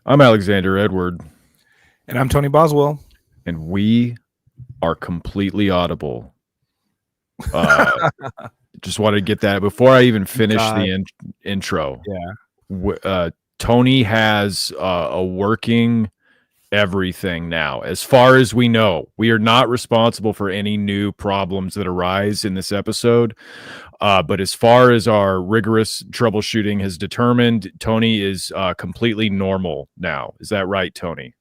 I'm Alexander Edward. And I'm Tony Boswell. And we are completely audible. Just wanted to get that before I even finish the intro. Yeah. Tony has a working everything now. As far as we know, we are not responsible for any new problems that arise in this episode. But as far as our rigorous troubleshooting has determined, Tony is completely normal now. Is that right, Tony?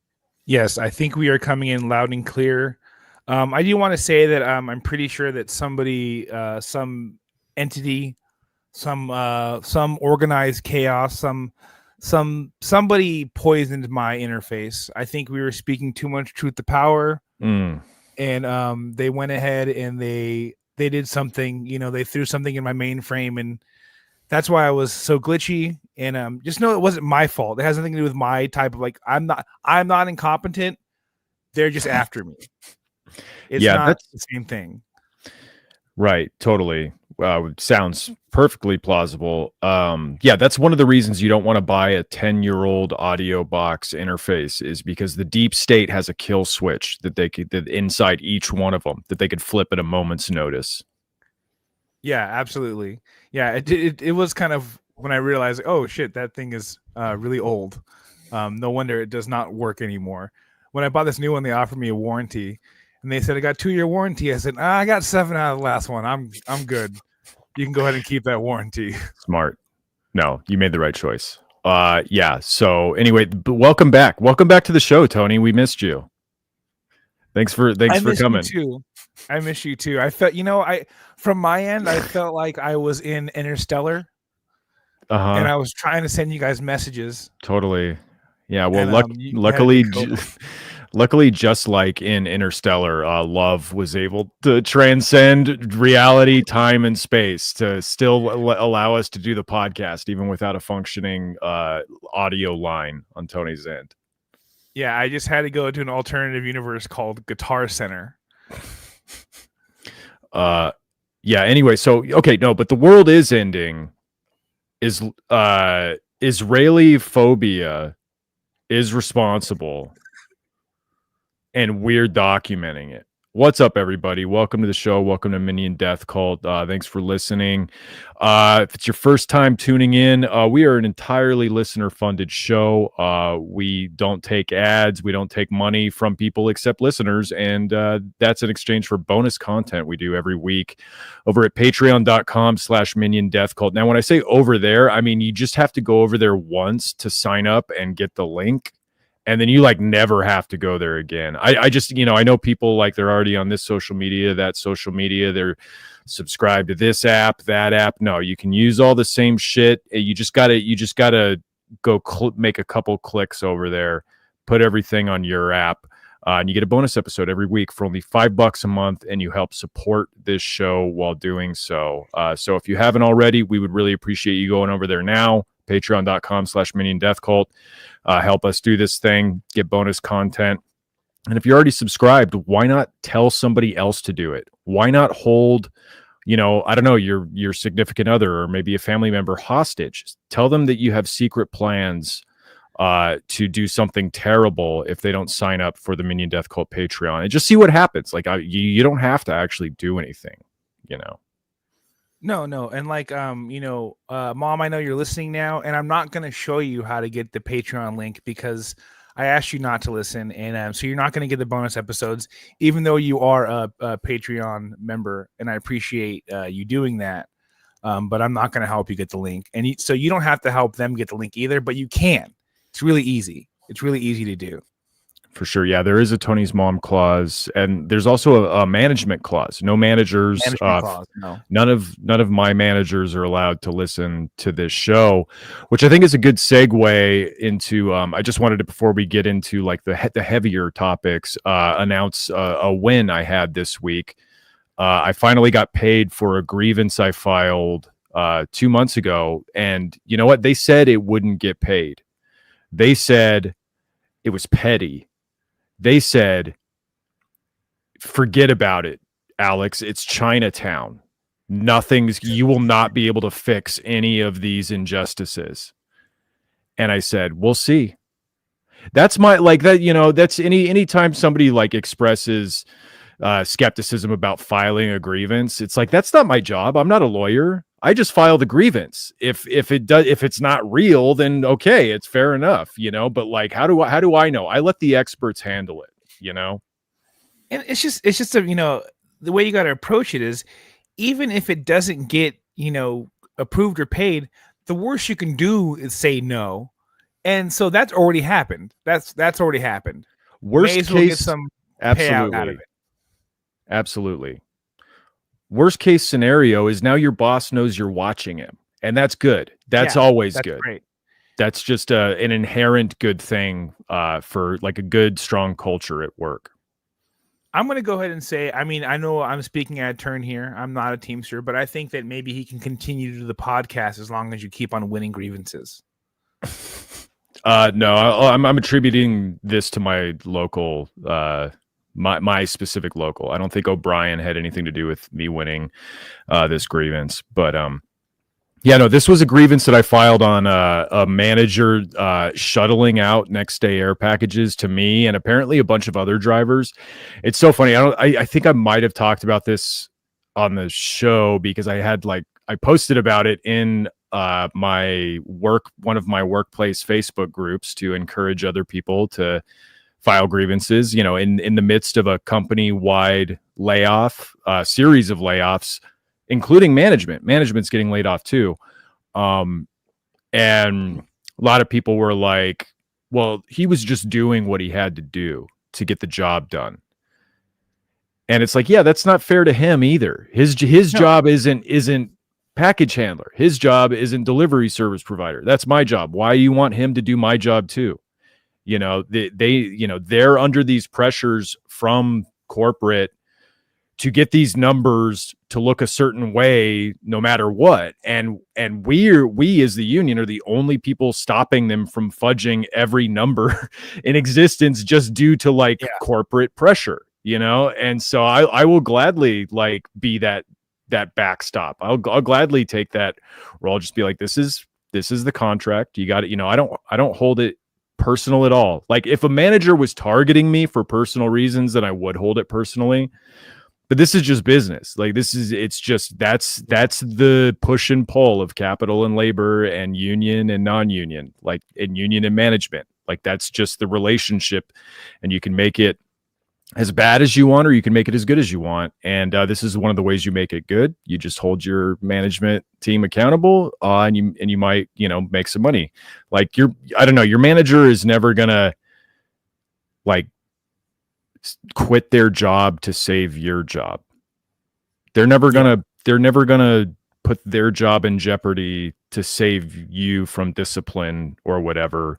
Yes, I think we are coming in loud and clear. I do want to say that I'm pretty sure that somebody, some entity, some organized chaos, somebody poisoned my interface. I think we were speaking too much truth to power, and they went ahead and they did something. You know, they threw something in my mainframe, and that's why I was so glitchy. And just know it wasn't my fault. It has nothing to do with my type of I'm not incompetent. They're just after me. It's not the same thing. Right. Totally. Sounds perfectly plausible. That's one of the reasons you don't want to buy a 10-year-old audio box interface, is because the deep state has a kill switch that inside each one of them that they could flip at a moment's notice. Yeah, absolutely. Yeah, it was kind of when I realized, oh shit, that thing is really old. No wonder it does not work anymore. When I bought this new one, they offered me a warranty, and they said I got 2-year warranty. I said, I got 7 out of the last one. I'm good. You can go ahead and keep that warranty. Smart. No, you made the right choice. So anyway, welcome back. Welcome back to the show, Tony. We missed you. Thanks for coming. I miss you too. I felt, from my end, I felt like I was in Interstellar, and I was trying to send you guys messages. Totally. Yeah. Well, luckily, just like in Interstellar, love was able to transcend reality, time, and space to still allow us to do the podcast, even without a functioning audio line on Tony's end. Yeah, I just had to go to an alternative universe called Guitar Center. Anyway, but the world is ending. Israelophobia is responsible, and we're documenting it. What's up, everybody? Welcome to the show. Welcome to Minion Death Cult. Thanks for listening. If it's your first time tuning in, we are an entirely listener-funded show. We don't take ads. We don't take money from people except listeners, and that's in exchange for bonus content we do every week over at patreon.com/Minion Death Cult. Now, when I say over there, I mean you just have to go over there once to sign up and get the link. And then you never have to go there again. I just, I know people they're already on this social media, that social media, they're subscribed to this app, that app. No, you can use all the same shit. You just gotta go make a couple clicks over there, put everything on your app, and you get a bonus episode every week for only $5 a month, and you help support this show while doing so. So if you haven't already, we would really appreciate you going over there now. Patreon.com/Minion Death Cult. Help us do this thing, get bonus content. And if you're already subscribed, why not tell somebody else to do it? Why not hold, I don't know, your significant other or maybe a family member hostage? Tell them that you have secret plans to do something terrible if they don't sign up for the Minion Death Cult Patreon, and just see what happens. You don't have to actually do anything, No. And Mom, I know you're listening now, and I'm not going to show you how to get the Patreon link because I asked you not to listen. And so you're not going to get the bonus episodes, even though you are a Patreon member. And I appreciate you doing that. But I'm not going to help you get the link. And so you don't have to help them get the link either, but you can. It's really easy. It's really easy to do. For sure. Yeah, there is a Tony's Mom clause, and there's also a management clause. No managers, no. None of my managers are allowed to listen to this show, which I think is a good segue into, I just wanted to, before we get into the heavier topics, announce a win I had this week. I finally got paid for a grievance I filed 2 months ago, and you know what? They said it wouldn't get paid. They said it was petty. They said, forget about it, Alex. It's Chinatown. You will not be able to fix any of these injustices. And I said, we'll see. That's my like that, that's anytime somebody like expresses skepticism about filing a grievance, it's like that's not my job. I'm not a lawyer. I just file the grievance. If it's not real, then okay, it's fair enough, But like, how do I know? I let the experts handle it. And it's just the way you got to approach it is, even if it doesn't get approved or paid, the worst you can do is say no, and so that's already happened. That's already happened. Worst May as well get case, some payout out of absolutely, it. absolutely. Worst case scenario is now your boss knows you're watching him, and that's good. That's always that's good. great. That's just an inherent good thing for like a good, strong culture at work. I'm going to go ahead and say, I mean, I know I'm speaking out of turn here. I'm not a Teamster, but I think that maybe he can continue to do the podcast as long as you keep on winning grievances. No, I'm attributing this to my local, my specific local. I don't think O'Brien had anything to do with me winning this grievance, but yeah, no, this was a grievance that I filed on a manager shuttling out next day air packages to me and apparently a bunch of other drivers. It's so funny. I think I might have talked about this on the show because I posted about it in one of my workplace Facebook groups to encourage other people to file grievances, in the midst of a company-wide layoff, series of layoffs, including management's getting laid off too. And a lot of people were like, well, he was just doing what he had to do to get the job done. And it's like, yeah, that's not fair to him either. His job isn't package handler. His job isn't delivery service provider. That's my job. Why you want him to do my job too? They're under these pressures from corporate to get these numbers to look a certain way no matter what. And we as the union are the only people stopping them from fudging every number in existence just due to corporate pressure, And so I will gladly be that backstop. I'll gladly take that role. I'll just be like, this is the contract. You got it. I don't hold it personal at all. Like if a manager was targeting me for personal reasons, then I would hold it personally. But this is just business. That's the push and pull of capital and labor and union and non-union, and union and management. That's just the relationship, and you can make it as bad as you want, or you can make it as good as you want. And this is one of the ways you make it good. You just hold your management team accountable, and you might, make some money. I don't know, your manager is never gonna quit their job to save your job. They're never gonna put their job in jeopardy to save you from discipline or whatever.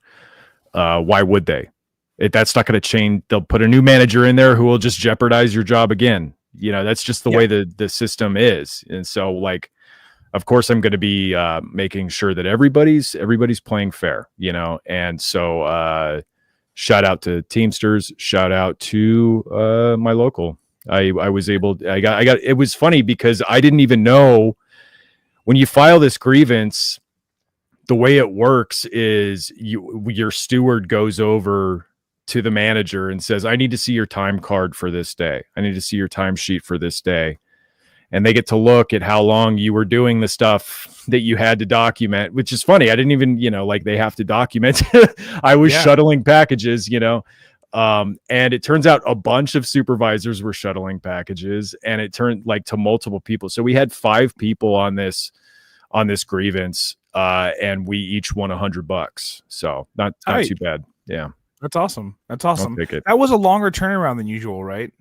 Why would they? That's not going to change. They'll put a new manager in there who will just jeopardize your job again. That's just the way the system is. And so of course I'm going to be making sure that everybody's playing fair, and so shout out to Teamsters, shout out to my local. I got it was funny because I didn't even know when you file this grievance, the way it works is your steward goes over to the manager and says, I need to see your time card for this day. I need to see your timesheet for this day. And they get to look at how long you were doing the stuff that you had to document, which is funny. I didn't even, they have to document. I was shuttling packages, and it turns out a bunch of supervisors were shuttling packages, and it turned to multiple people. So we had 5 people on this grievance, and we each won $100. So not too bad. Yeah. That's awesome. That's awesome. I'll take it. That was a longer turnaround than usual, right?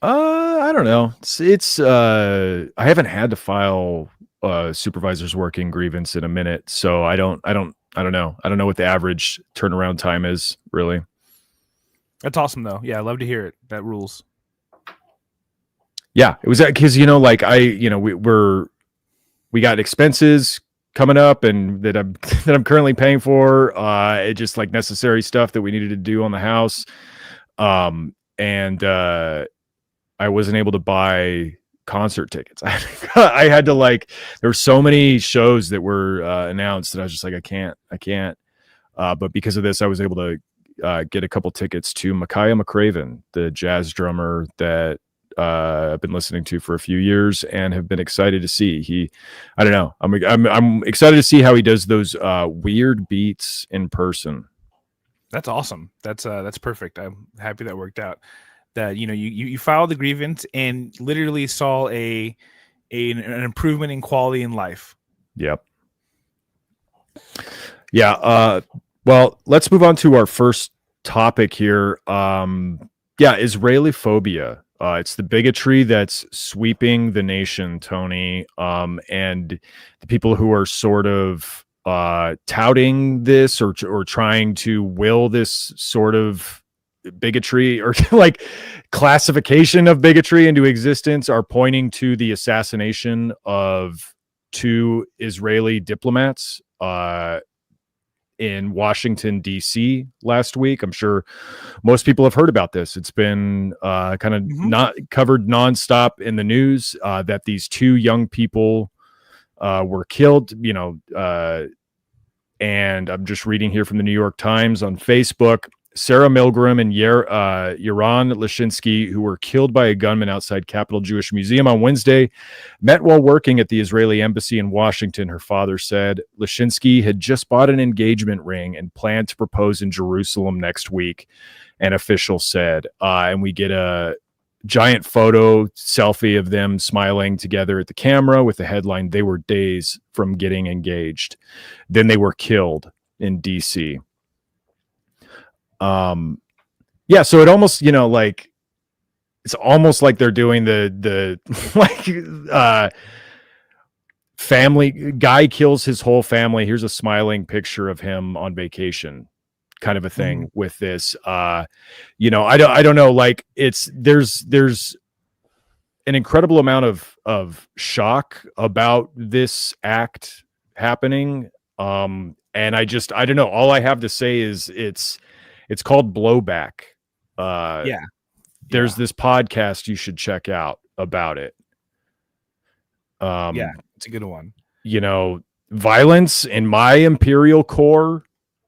I don't know. It's I haven't had to file supervisor's working grievance in a minute, so I don't know. I don't know what the average turnaround time is, really. That's awesome though. Yeah, I love to hear it. That rules. Yeah, it was because we got expenses coming up and that I'm currently paying for. It just necessary stuff that we needed to do on the house. And I wasn't able to buy concert tickets. I had to there were so many shows that were announced that I was just I can't. But because of this, I was able to get a couple tickets to Micaiah McCraven, the jazz drummer that I've been listening to for a few years and have been excited to see. I don't know. I'm excited to see how he does those weird beats in person. That's awesome. That's perfect. I'm happy that worked out. That you filed the grievance and literally saw an improvement in quality in life. Yep. Yeah. Well, let's move on to our first topic here. Israelophobia. It's the bigotry that's sweeping the nation, Tony. And the people who are sort of touting this or trying to will this sort of bigotry or like classification of bigotry into existence are pointing to the assassination of 2 Israeli diplomats in Washington, D.C. last week. I'm sure most people have heard about this. It's been kind of not covered nonstop in the news that these 2 young people were killed, and I'm just reading here from the New York Times on Facebook. Sarah Milgram and Yaron Lashinsky, who were killed by a gunman outside Capitol Jewish Museum on Wednesday, met while working at the Israeli embassy in Washington, her father said. Lashinsky had just bought an engagement ring and planned to propose in Jerusalem next week, an official said. And we get a giant photo selfie of them smiling together at the camera with the headline, "They were days from getting engaged." Then they were killed in D.C. So it almost, it's almost like they're doing the family guy kills his whole family. Here's a smiling picture of him on vacation kind of a thing with this. I don't know. Like there's an incredible amount of shock about this act happening. And I don't know. All I have to say is it's called Blowback. There's this podcast you should check out about it. It's a good one. Violence in my imperial core,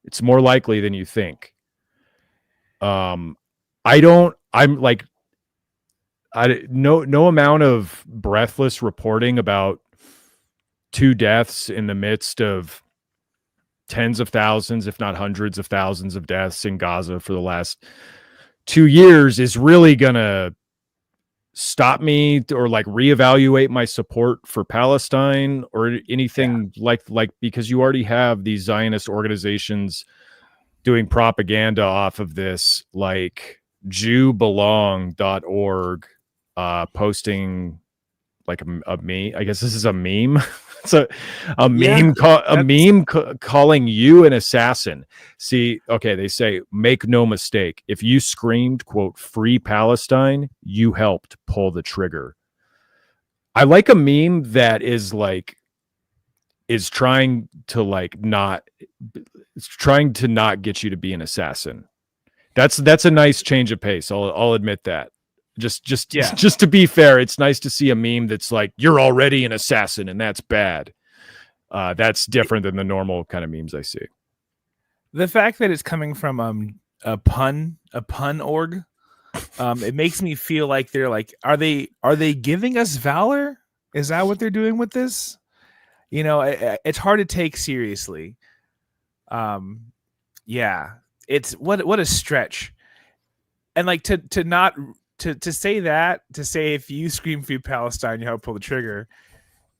it's more likely than you think. No amount of breathless reporting about 2 deaths in the midst of tens of thousands, if not hundreds of thousands of deaths in Gaza for the last 2 years is really going to stop me or like reevaluate my support for Palestine or anything like because you already have these Zionist organizations doing propaganda off of this, like JewBelong.org posting like a meme. I guess this is a meme. It's a meme calling you an assassin. See, okay, they say, make no mistake. If you screamed, quote, "Free Palestine," you helped pull the trigger. I like a meme that is trying to not get you to be an assassin. That's a nice change of pace. I'll admit that. Just to be fair, it's nice to see a meme that's like, "You're already an assassin and that's bad." That's different than the normal kind of memes I see. The fact that it's coming from a pun org, it makes me feel like they're like, are they giving us valor? Is that what they're doing with this? It's hard to take seriously. It's what a stretch. And like to not to say that, to say if you scream "Free Palestine," you help pull the trigger,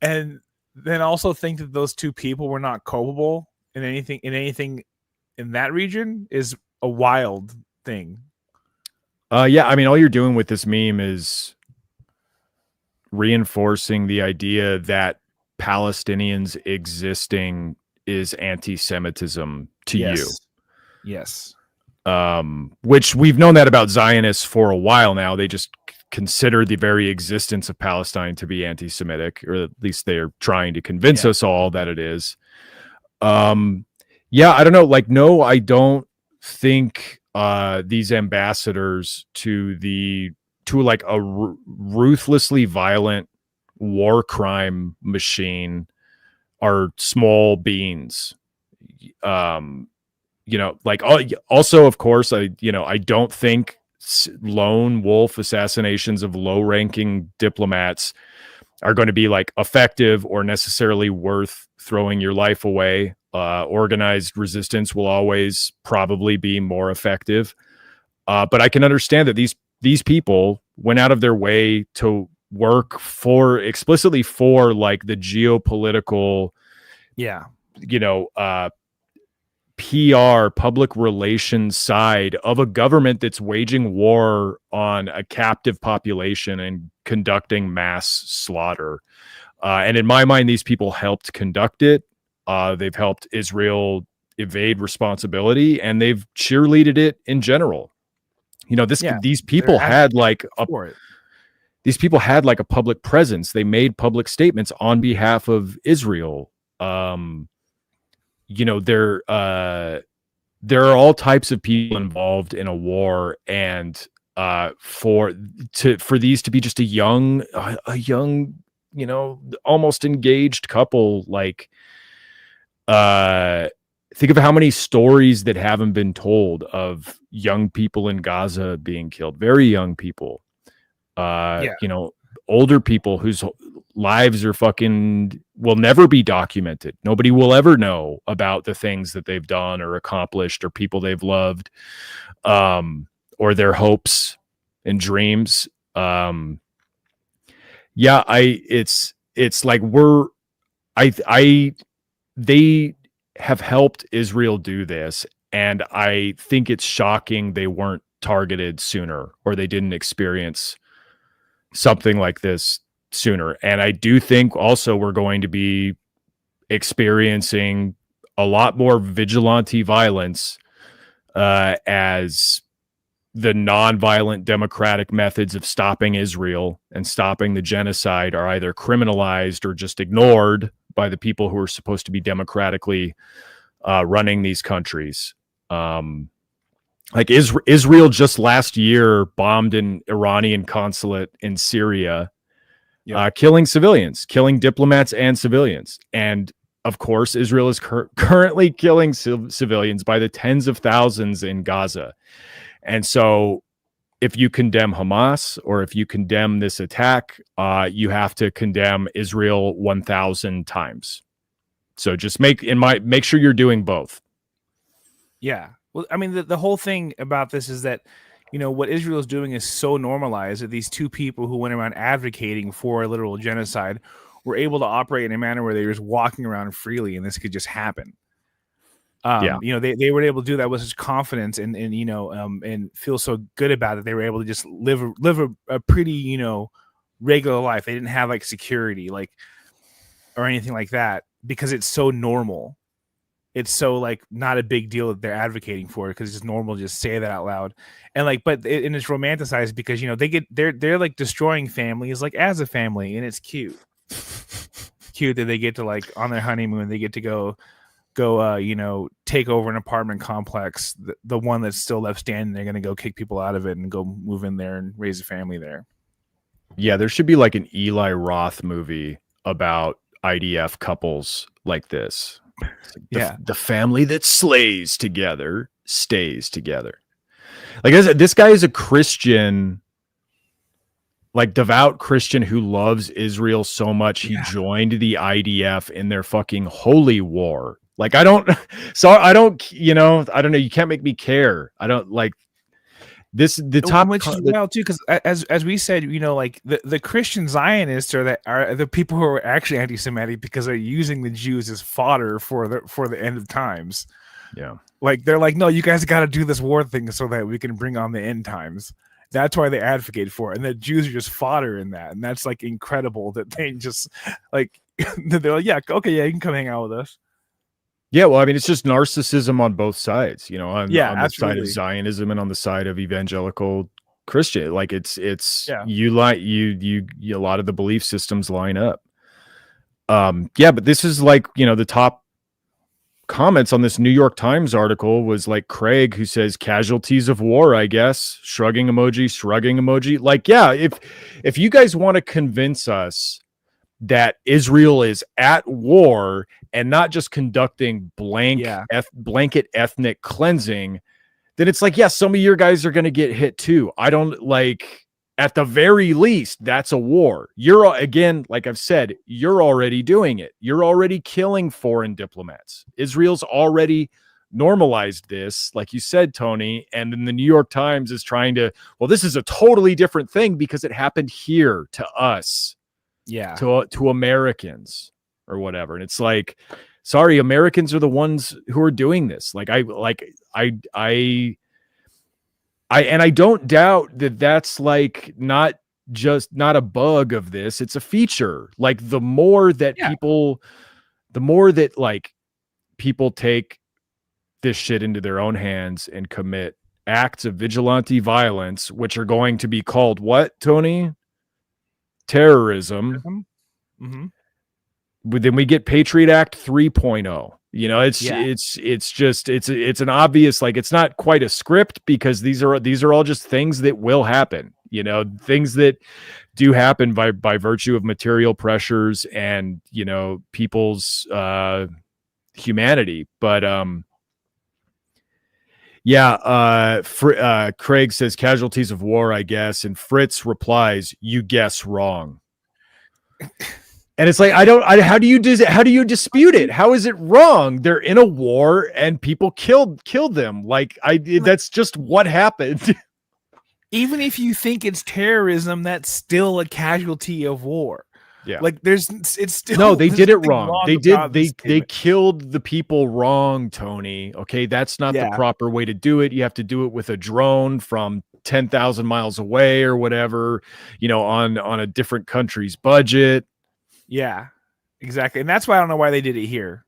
and then also think that those 2 people were not culpable in anything in that region is a wild thing. All you're doing with this meme is reinforcing the idea that Palestinians existing is anti-Semitism to you. Yes. Which we've known that about Zionists for a while now. They just consider the very existence of Palestine to be anti-Semitic, or at least they are trying to convince us all that it is. I don't know. Like, no, I don't think these ambassadors to a ruthlessly violent war crime machine are small beans. like also, of course, I don't think lone wolf assassinations of low-ranking diplomats are going to be like effective or necessarily worth throwing your life away. Organized resistance will always probably be more effective. But I can understand that these people went out of their way to work explicitly for like the geopolitical, PR, public relations side of a government that's waging war on a captive population and conducting mass slaughter. And in my mind, these people helped conduct it. They've helped Israel evade responsibility, and they've cheerleaded it in general. These people had like a public presence. They made public statements on behalf of Israel. There are all types of people involved in a war, and for these to be just a young, almost engaged couple, like, think of how many stories that haven't been told of young people in Gaza being killed, very young people, older people whose lives are will never be documented. Nobody will ever know about the things that they've done or accomplished or people they've loved, or their hopes and dreams. It's like they have helped Israel do this, and I think it's shocking they weren't targeted sooner, or they didn't experience something like this sooner. And I do think also we're going to be experiencing a lot more vigilante violence as the non-violent democratic methods of stopping Israel and stopping the genocide are either criminalized or just ignored by the people who are supposed to be democratically running these countries. Like Israel just last year bombed an Iranian consulate in Syria, killing civilians, killing diplomats and civilians. And of course, Israel is currently killing civilians by the tens of thousands in Gaza. And so if you condemn Hamas, or if you condemn this attack, you have to condemn Israel 1,000 times. So just make sure you're doing both. Yeah. Well, I mean, the whole thing about this is that, what Israel is doing is so normalized that these two people who went around advocating for a literal genocide were able to operate in a manner where they were just walking around freely, and this could just happen. They were able to do that with such confidence and feel so good about it. They were able to just live a pretty, regular life. They didn't have like security, or anything like that, because it's so normal. It's so like not a big deal that they're advocating for it, because it's just normal to just say that out loud. And it's romanticized because, they're like destroying families, like as a family. And it's cute that they get to, like, on their honeymoon, they get to go take over an apartment complex, the one that's still left standing. They're going to go kick people out of it and go move in there and raise a family there. Yeah, there should be like an Eli Roth movie about IDF couples like this. The family that slays together stays together. Like this guy is a Christian, like devout Christian who loves Israel so much he joined the IDF in their fucking holy war. Like I don't know. You can't make me care. I don't like this. The top, which is well too, because as we said, like the Christian Zionists are the people who are actually anti-Semitic because they're using the Jews as fodder for the end of times. Yeah, like they're like, no, you guys got to do this war thing so that we can bring on the end times. That's why they advocate for it, and the Jews are just fodder in that, and that's like incredible that they just like they're like, yeah, okay, yeah, you can come hang out with us. Yeah, well, I mean, it's just narcissism on both sides, on the side of Zionism and on the side of evangelical Christian. Like it's you a lot of the belief systems line up. But this is like, the top comments on this New York Times article was like Craig, who says casualties of war, I guess, shrugging emoji. Like, yeah, if you guys want to convince us that Israel is at war and not just conducting blanket ethnic cleansing, then it's like, yes, some of your guys are going to get hit too. I don't like, at the very least, that's a war. You're, again, like I've said, you're already doing it. You're already killing foreign diplomats. Israel's already normalized this, like you said, Tony, and then the New York Times is trying to, well, this is a totally different thing because it happened here to us, to Americans or whatever. And it's like, sorry, Americans are the ones who are doing this. I don't doubt that that's like not a bug of this. It's a feature. Like the more that people take this shit into their own hands and commit acts of vigilante violence, which are going to be called what, Tony? Terrorism. Mm-hmm. But then we get Patriot Act 3.0. You know, it's an obvious, like, it's not quite a script because these are all just things that will happen, you know, things that do happen by virtue of material pressures and, you know, people's humanity. But Craig says casualties of war, I guess, and Fritz replies, "You guess wrong." And it's like, how do you dispute it? How is it wrong? They're in a war and people killed them. That's just what happened. Even if you think it's terrorism, that's still a casualty of war. Yeah. Like it's still, no, they did it wrong. They killed the people wrong, Tony. Okay. That's not the proper way to do it. You have to do it with a drone from 10,000 miles away or whatever, you know, on a different country's budget. Yeah, exactly. And that's why I don't know why they did it here.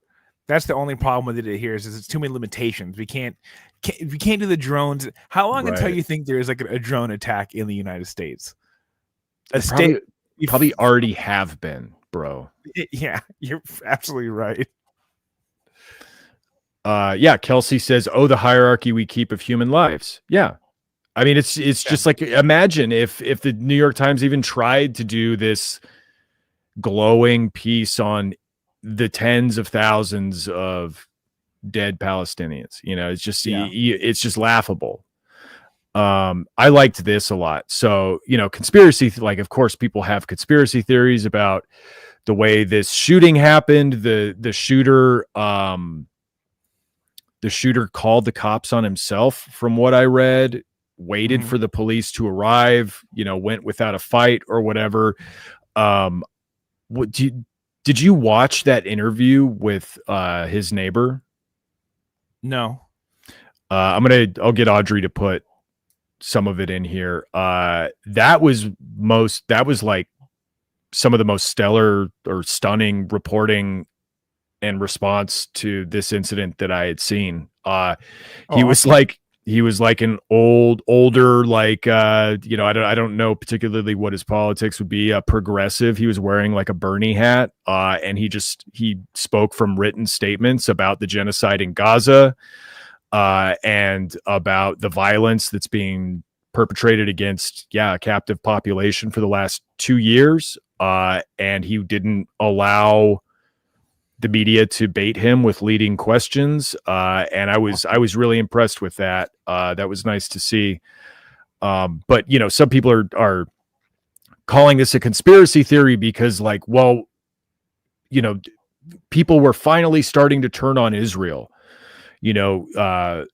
That's the only problem with it here is it's too many limitations. We can't do the drones. How long until you think there is like a drone attack in the United States? Probably already have been, bro. Yeah, you're absolutely right. Kelsey says, "Oh, the hierarchy we keep of human lives." Yeah. I mean, it's just like, imagine if the New York Times even tried to do this glowing piece on the tens of thousands of dead Palestinians. You know, it's just laughable. I liked this a lot. So, you know, conspiracy, like, of course, people have conspiracy theories about the way this shooting happened. The shooter called the cops on himself, from what I read, waited for the police to arrive, you know, went without a fight or whatever. Did you watch that interview with his neighbor? No. I'll get Audrey to put some of it in here. That was like some of the most stellar or stunning reporting and response to this incident that I had seen. He was like an older, like, you know, I don't know particularly what his politics would be, progressive. He was wearing like a Bernie hat, and he spoke from written statements about the genocide in Gaza, and about the violence that's being perpetrated against, a captive population for the last 2 years. And he didn't allow the media to bait him with leading questions. And I was really impressed with that. That was nice to see. But, you know, some people are calling this a conspiracy theory because, like, well, you know, people were finally starting to turn on Israel. You know,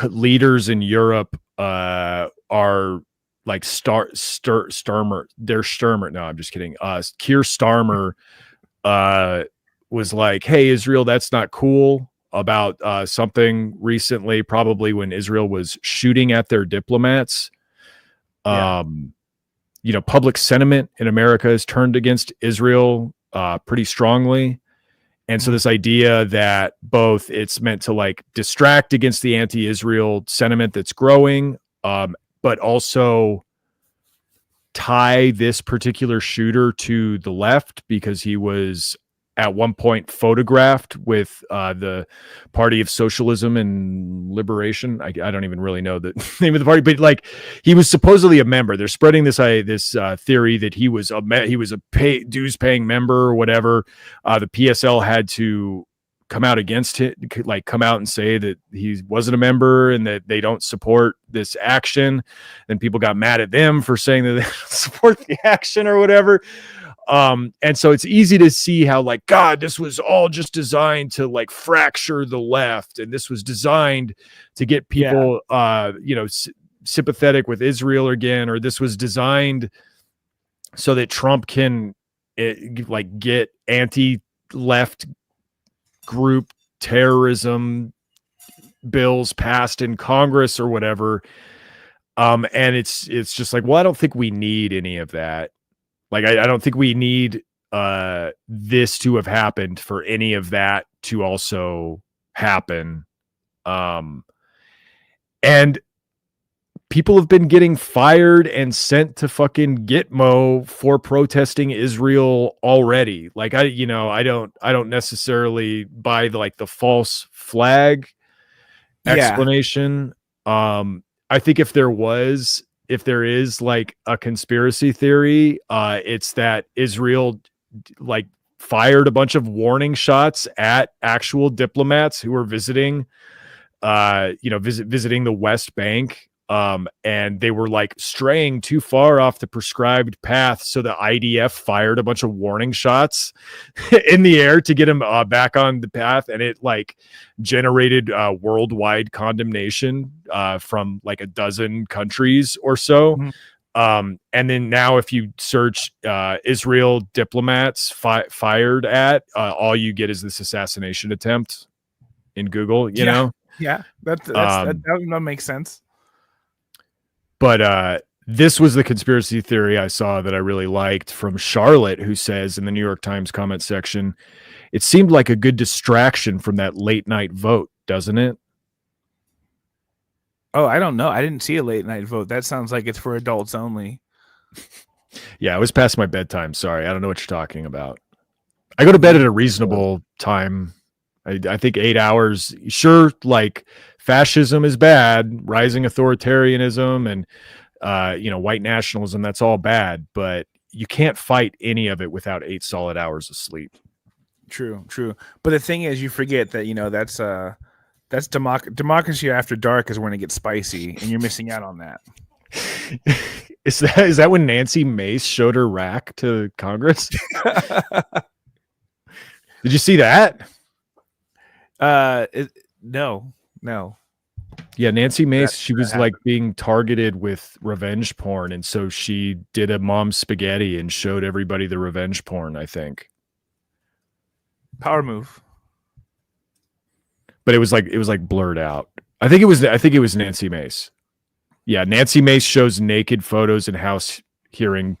leaders in Europe are like Starmer. They're Sturmer. No, I'm just kidding. Keir Starmer was like, "Hey, Israel, that's not cool," about something recently, probably when Israel was shooting at their diplomats. You know, public sentiment in America has turned against Israel pretty strongly. And so this idea that both it's meant to like distract against the anti-Israel sentiment that's growing, but also tie this particular shooter to the left because he was at one point photographed with the Party of Socialism and Liberation. I don't even really know the name of the party, but like he was supposedly a member. They're spreading this theory that he was a dues paying member or whatever. The PSL had to come out against it, like come out and say that he wasn't a member and that they don't support this action. Then people got mad at them for saying that they don't support the action or whatever. And so it's easy to see how like, God, this was all just designed to like fracture the left. And this was designed to get people, sympathetic with Israel again, or this was designed so that Trump can get anti-left group terrorism bills passed in Congress or whatever. And it's just like, well, I don't think we need any of that. Like, I don't think we need this to have happened for any of that to also happen. And people have been getting fired and sent to fucking Gitmo for protesting Israel already. Like, I don't necessarily buy the false flag explanation. I think if there is like a conspiracy theory, it's that Israel like fired a bunch of warning shots at actual diplomats who were visiting the West Bank. And they were like straying too far off the prescribed path. So the IDF fired a bunch of warning shots in the air to get them back on the path. And it like generated worldwide condemnation from like a dozen countries or so. Mm-hmm. And then now if you search Israel diplomats fired at, all you get is this assassination attempt in Google, you know? Yeah, that makes sense. But this was the conspiracy theory I saw that I really liked from Charlotte, who says in the New York Times comment section, it seemed like a good distraction from that late night vote, doesn't it? Oh, I don't know. I didn't see a late night vote. That sounds like it's for adults only. Yeah, it was past my bedtime. Sorry. I don't know what you're talking about. I go to bed at a reasonable time. I think 8 hours. Sure, like fascism is bad, rising authoritarianism and white nationalism, that's all bad, but you can't fight any of it without 8 solid hours of sleep. True. But the thing is, you forget that that's democracy after dark is when it gets spicy, and you're missing out on that. Is that when Nancy Mace showed her rack to Congress? Did you see that? No. Yeah, Nancy Mace, she was like being targeted with revenge porn, and so she did a mom spaghetti and showed everybody the revenge porn, I think. Power move. But it was like blurred out. I think it was Nancy Mace. Yeah, Nancy Mace shows naked photos in House hearing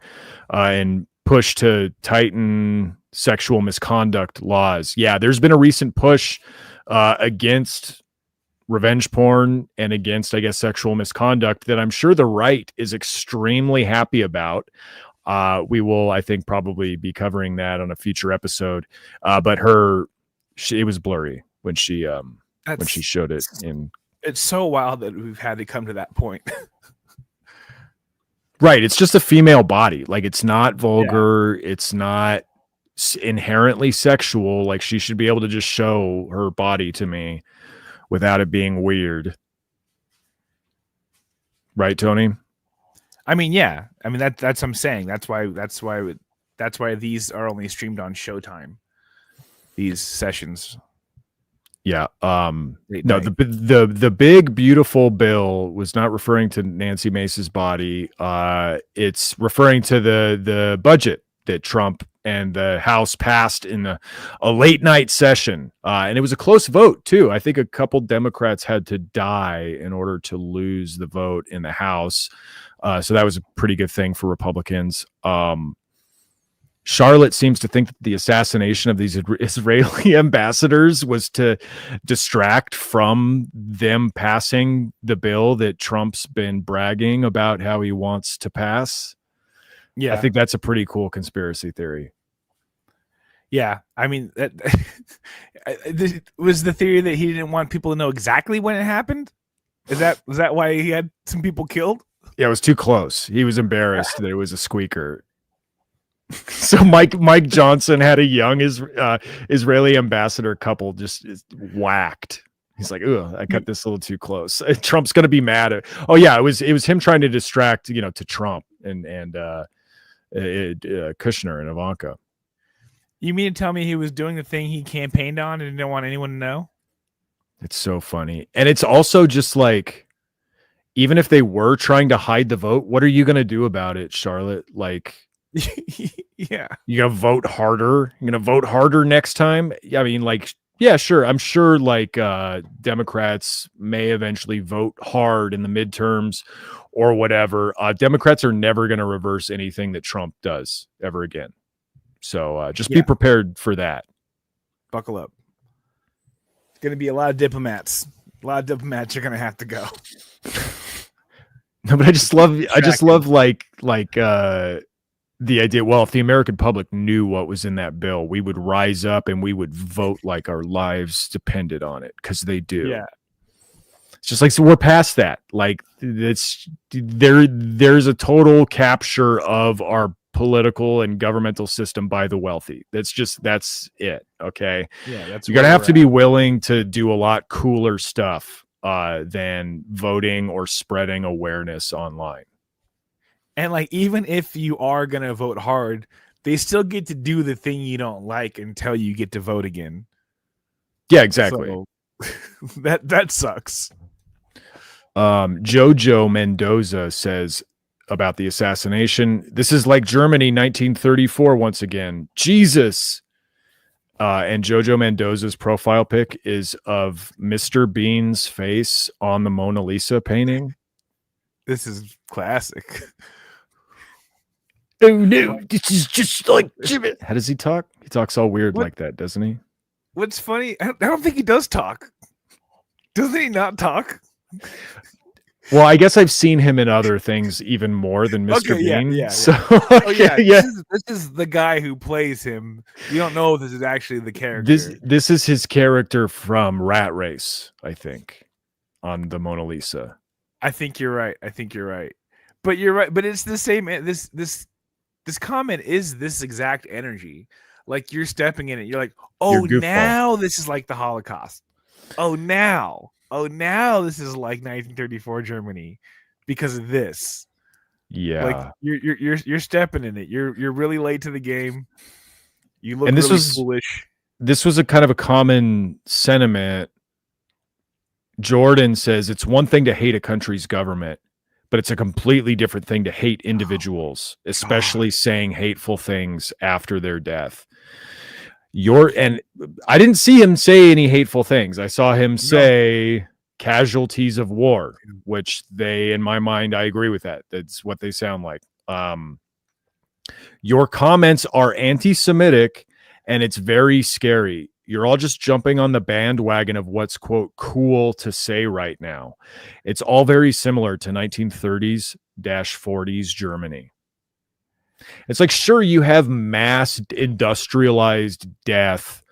and push to tighten sexual misconduct laws. Yeah, there's been a recent push against revenge porn and against, I guess, sexual misconduct that I'm sure the right is extremely happy about. We will, I think, probably be covering that on a future episode. But it was blurry when she showed it in. It's so wild that we've had to come to that point. Right. It's just a female body. Like, it's not vulgar. Yeah. It's not inherently sexual. Like, she should be able to just show her body to me without it being weird. Right, Tony? I mean, yeah. I mean, that's what I'm saying. That's why these are only streamed on Showtime. These sessions. Yeah. No, the big beautiful bill was not referring to Nancy Mace's body. It's referring to the budget that Trump and the House passed in a late night session. And it was a close vote too. I think a couple Democrats had to die in order to lose the vote in the House. So that was a pretty good thing for Republicans. Charlotte seems to think that the assassination of these Israeli ambassadors was to distract from them passing the bill that Trump's been bragging about how he wants to pass. Yeah, I think that's a pretty cool conspiracy theory. Yeah, I mean, was the theory that he didn't want people to know exactly when it happened? Was that why he had some people killed? Yeah, it was too close. He was embarrassed that it was a squeaker. So Mike Johnson had a young Israeli ambassador couple just whacked. He's like, "Ugh, I cut this a little too close." Trump's gonna be mad at. Oh yeah, it was him trying to distract, to Trump and Kushner and Ivanka. You mean to tell me he was doing the thing he campaigned on and didn't want anyone to know? It's so funny, and it's also just like, even if they were trying to hide the vote, what are you gonna do about it, Charlotte? Like. Yeah, You gonna vote harder? You're gonna vote harder next time? I mean, like, yeah, sure. I'm sure like Democrats may eventually vote hard in the midterms or whatever. Democrats are never gonna reverse anything that Trump does ever again. So just be prepared for that. Buckle up. It's gonna be a lot of diplomats. A lot of diplomats are gonna have to go. No, but I just love like the idea, well, if the American public knew what was in that bill, we would rise up and we would vote like our lives depended on it, because they do. Yeah. It's just like, so we're past that. Like, there's a total capture of our political and governmental system by the wealthy. That's it. Okay. Yeah, that's you're gonna have to be willing to do a lot cooler stuff than voting or spreading awareness online. And like, even if you are gonna vote hard, they still get to do the thing you don't like until you get to vote again. Yeah, exactly. So, that sucks. Jojo Mendoza says about the assassination, this is like Germany 1934 once again. Jesus. And Jojo Mendoza's profile pic is of Mr. Bean's face on the Mona Lisa painting. This is classic. Oh no, this is just like Jimmy. How does he talk? He talks all weird like that, doesn't he? What's funny, I don't think he does talk. Doesn't he not talk? Well, I guess I've seen him in other things even more than Mr. Bean. Yeah. So, yeah. This is the guy who plays him. You don't know if this is actually the character. This is his character from Rat Race, I think, on the Mona Lisa. I think you're right. But you're right. But it's the same. This comment is this exact energy. Like, you're stepping in it. You're like, oh, now this is like the Holocaust. Oh, now this is like 1934 Germany because of this. Yeah, like you're stepping in it. You're really late to the game. You look and this really was foolish. This was a kind of a common sentiment. Jordan says it's one thing to hate a country's government, but it's a completely different thing to hate individuals, especially saying hateful things after their death. And I didn't see him say any hateful things. I saw him say casualties of war, which in my mind, I agree with that. That's what they sound like. Your comments are anti-Semitic, and it's very scary. You're all just jumping on the bandwagon of what's, quote, cool to say right now. It's all very similar to 1930s-40s Germany. It's like, sure, you have mass industrialized death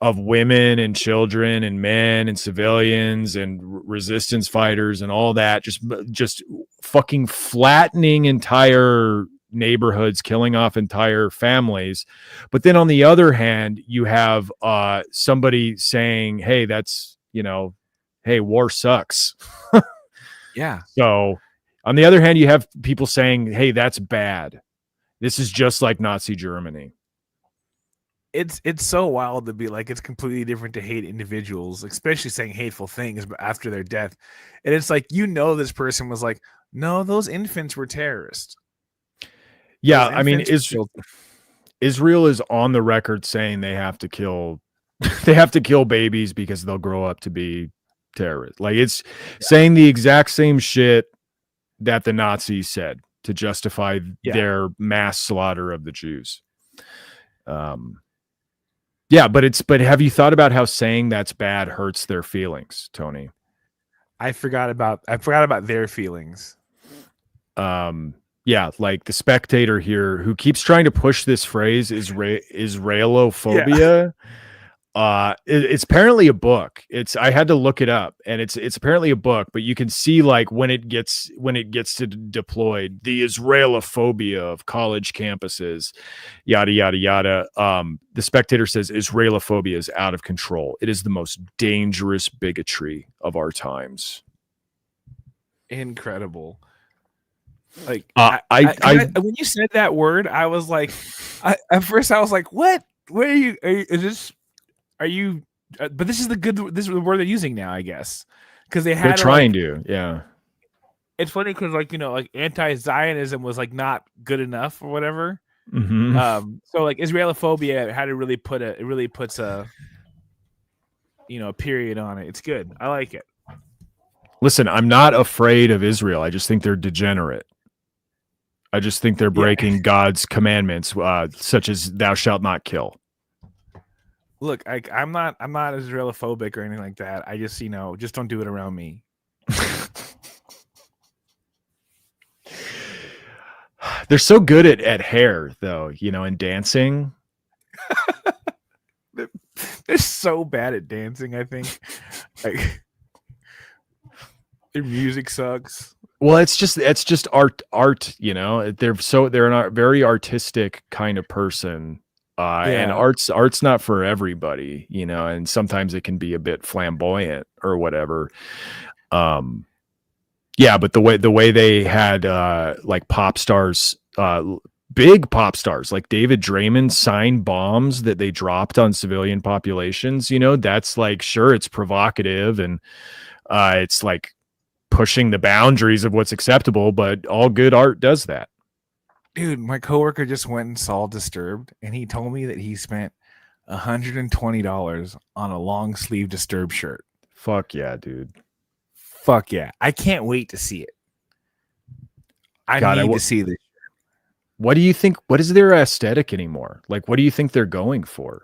of women and children and men and civilians and resistance fighters and all that, just fucking flattening entire neighborhoods, killing off entire families. But then on the other hand, you have somebody saying, hey, that's, hey, war sucks. Yeah. So on the other hand, you have people saying, hey, that's bad. This is just like Nazi Germany. It's so wild to be like, it's completely different to hate individuals, especially saying hateful things after their death. And it's like, this person was like, no, those infants were terrorists. Yeah, I mean, Israel is on the record saying they have to kill babies because they'll grow up to be terrorists. Like, it's saying the exact same shit that the Nazis said to justify their mass slaughter of the Jews. Yeah, but have you thought about how saying that's bad hurts their feelings, Tony? I forgot about their feelings. Yeah, like the Spectator here, who keeps trying to push this phrase Yeah. Israelophobia. It's apparently a book. I had to look it up, and it's apparently a book, but you can see like when it gets to deployed, the Israelophobia of college campuses, yada yada yada. The Spectator says Israelophobia is out of control. It is the most dangerous bigotry of our times. Incredible. Like when you said that word, I was like, at first I was like, what? Where are you? Are you? But this is the word they're using now, I guess, because they're trying to. Yeah, it's funny because like anti-Zionism was like not good enough or whatever. Mm-hmm. So like Israelophobia had to really puts a a period on it. It's good. I like it. Listen, I'm not afraid of Israel. I just think they're degenerate. I just think they're breaking God's commandments, such as "Thou shalt not kill." Look, I'm not Israelophobic or anything like that. I just just don't do it around me. They're so good at hair, though, and dancing. They're so bad at dancing. I think like their music sucks. Well, it's just art. They're not very artistic kind of person. And art's not for everybody, and sometimes it can be a bit flamboyant or whatever. Yeah, but the way they had like pop stars, big pop stars like David Draymond sign bombs that they dropped on civilian populations, that's like, sure, it's provocative and it's like pushing the boundaries of what's acceptable, but all good art does that. Dude, my coworker just went and saw Disturbed, and he told me that he spent $120 on a long sleeve Disturbed shirt. Fuck yeah, dude. Fuck yeah. I can't wait to see it. I need to see this. What do you think? What is their aesthetic anymore? Like, what do you think they're going for?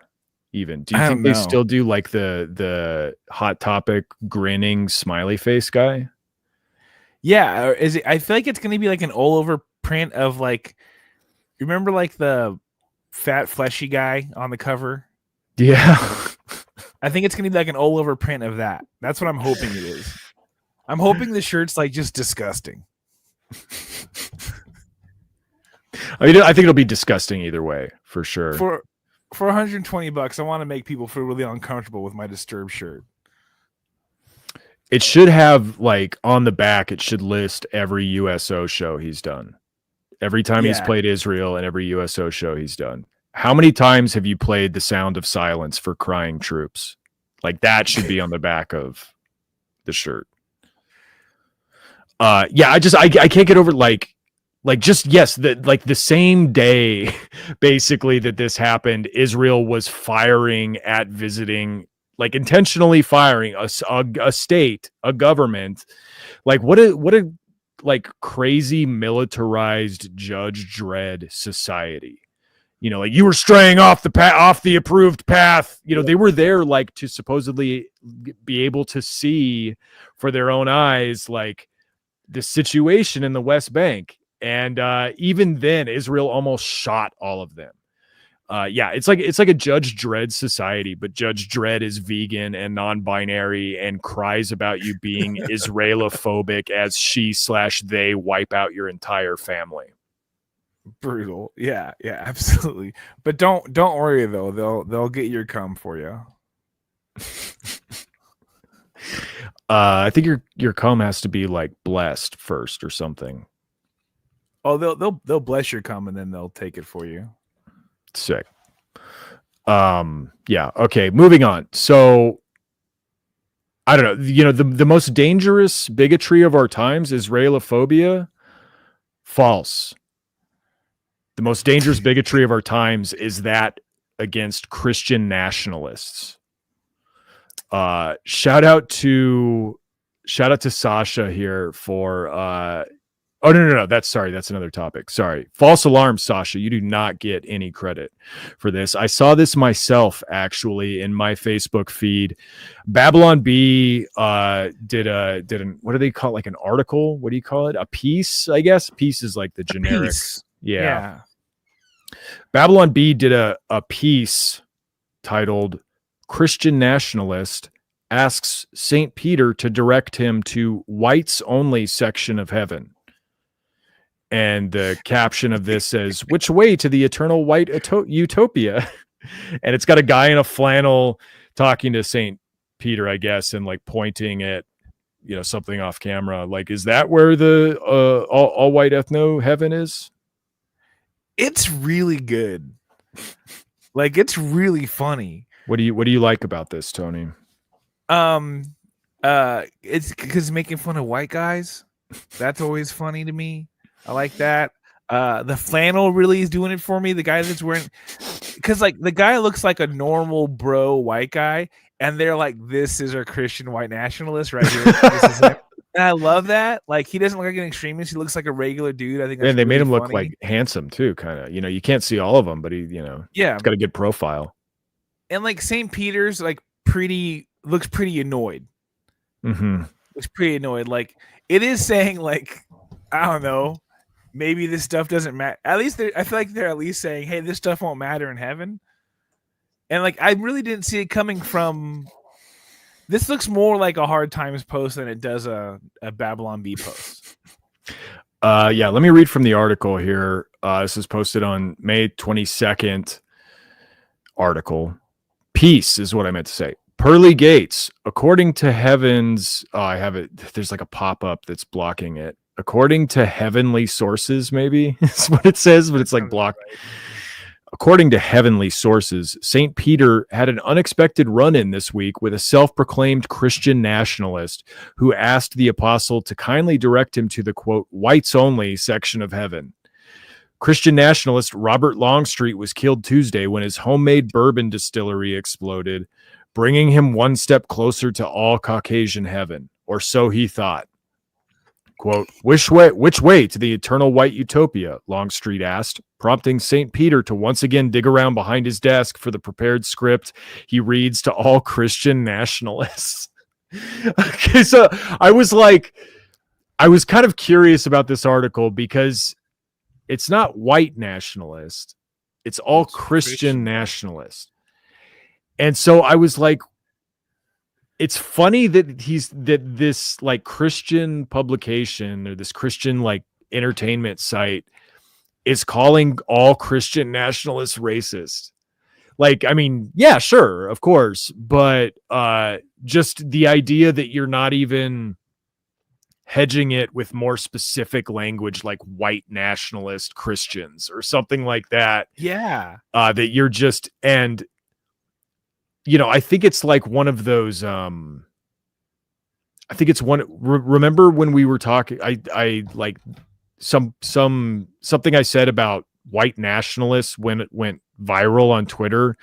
Even do you think they still do like the Hot Topic grinning smiley face guy? Yeah, or is it? I feel like it's going to be like an all over print of like, remember like the fat fleshy guy on the cover? Yeah. I think it's going to be like an all over print of that. That's what I'm hoping it is. I'm hoping the shirt's like just disgusting. I mean, I think it'll be disgusting either way, for sure. For $120, I want to make people feel really uncomfortable with my Disturbed shirt. It should have, like, on the back, it should list every USO show he's done. Every time he's played Israel and every USO show he's done. How many times have you played The Sound of Silence for Crying Troops? Like, that should be on the back of the shirt. Yeah, I can't get over, the same day, basically, that this happened, Israel was firing at visiting, like intentionally firing a state, a government. Like what a like crazy militarized Judge Dredd society. Like you were straying off the approved path. They were there like to supposedly be able to see for their own eyes, like the situation in the West Bank. And even then, Israel almost shot all of them. Yeah, it's like a Judge Dredd society, but Judge Dredd is vegan and non-binary and cries about you being Israelophobic as she/they wipe out your entire family. Brutal. Yeah, absolutely. But don't worry though. They'll get your cum for you. I think your cum has to be like blessed first or something. Oh, they'll bless your cum and then they'll take it for you. Sick. Yeah. Okay. Moving on. So I don't know. The most dangerous bigotry of our times, Israelophobia. False. The most dangerous bigotry of our times is that against Christian nationalists. Shout out to Sasha here for Oh, no. That's another topic. Sorry. False alarm, Sasha. You do not get any credit for this. I saw this myself, actually, in my Facebook feed. Babylon B did an, what do they call it? Like an article? What do you call it? A piece, I guess. Piece is like the generic. Piece. Yeah. Babylon B did a piece titled Christian Nationalist Asks St. Peter to Direct Him to Whites Only Section of Heaven. And the caption of this says, "Which way to the eternal white utopia?" And it's got a guy in a flannel talking to St. Peter, I guess, and like pointing at, something off camera. Like, is that where the all white ethno heaven is? It's really good. Like, it's really funny. What do you like about this, Tony? It's because making fun of white guys. That's always funny to me. I like that. The flannel really is doing it for me. The guy that's wearing, because like the guy looks like a normal bro white guy, and they're like, "This is our Christian white nationalist right here." This is him. And I love that. Like, he doesn't look like an extremist. He looks like a regular dude. I think. And they made him funny. look like handsome too, kind of. You can't see all of them, but he's got a good profile. And like St. Peter's, like looks pretty annoyed. Mm-hmm. Looks pretty annoyed. Like, it is saying, like, I don't know. Maybe this stuff doesn't matter. At least I feel like they're at least saying, "Hey, this stuff won't matter in heaven." And like, I really didn't see it coming from. This looks more like a Hard Times post than it does a Babylon B post. Yeah, let me read from the article here. This is posted on May 22nd. Article. Peace is what I meant to say. Pearly gates, according to heavens. I have it. There's like a pop-up that's blocking it. According to heavenly sources, maybe is what it says, but it's like blocked. Right. According to heavenly sources, St. Peter had an unexpected run-in this week with a self-proclaimed Christian nationalist who asked the apostle to kindly direct him to the, quote, whites-only section of heaven. Christian nationalist Robert Longstreet was killed Tuesday when his homemade bourbon distillery exploded, bringing him one step closer to all Caucasian heaven, or so he thought. Quote, which way to the eternal white utopia? Longstreet asked, prompting St. Peter to once again dig around behind his desk for the prepared script he reads to all Christian nationalists. Okay, so I was kind of curious about this article because it's not white nationalist. It's all Christian nationalist. And so I was like, it's funny that this like Christian publication or this Christian like entertainment site is calling all Christian nationalists racist. Like, I mean, yeah, sure, of course, but just the idea that you're not even hedging it with more specific language like white nationalist Christians or something like that. Yeah. That you're just, and I think it's like one of those, I think it's one, remember when we were talking, I like something I said about white nationalists when it went viral on Twitter.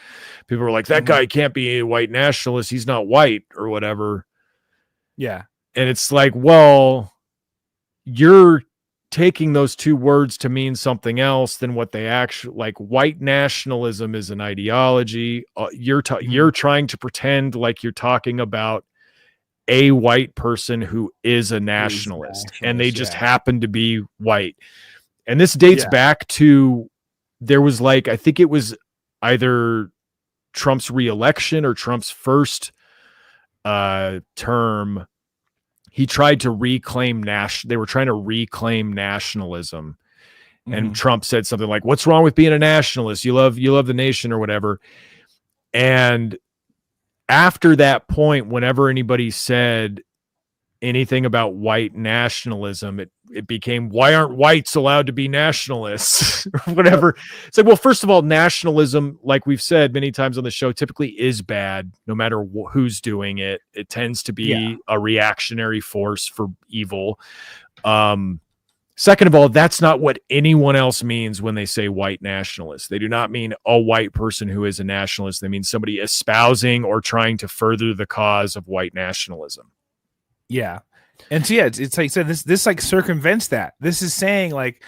People were like, that guy can't be a white nationalist. He's not white or whatever. Yeah. And it's like, well, you're taking those two words to mean something else than what they actually like. White nationalism is an ideology. You're trying to pretend like you're talking about a white person who is a nationalist, and they just happen to be white. And this dates back to, there was like, I think it was either Trump's reelection or Trump's first term. He tried to reclaim they were trying to reclaim nationalism. And Trump said something like, what's wrong with being a nationalist? You love the nation or whatever. And after that point, whenever anybody said anything about white nationalism, it became, why aren't whites allowed to be nationalists or whatever? It's like, well, first of all, nationalism, like we've said many times on the show, typically is bad no matter who's doing it. It tends to be a reactionary force for evil. Second of all, that's not what anyone else means when they say white nationalist. They do not mean a white person who is a nationalist. They mean somebody espousing or trying to further the cause of white nationalism. Yeah. And so yeah, it's like you said, this like circumvents that. This is saying like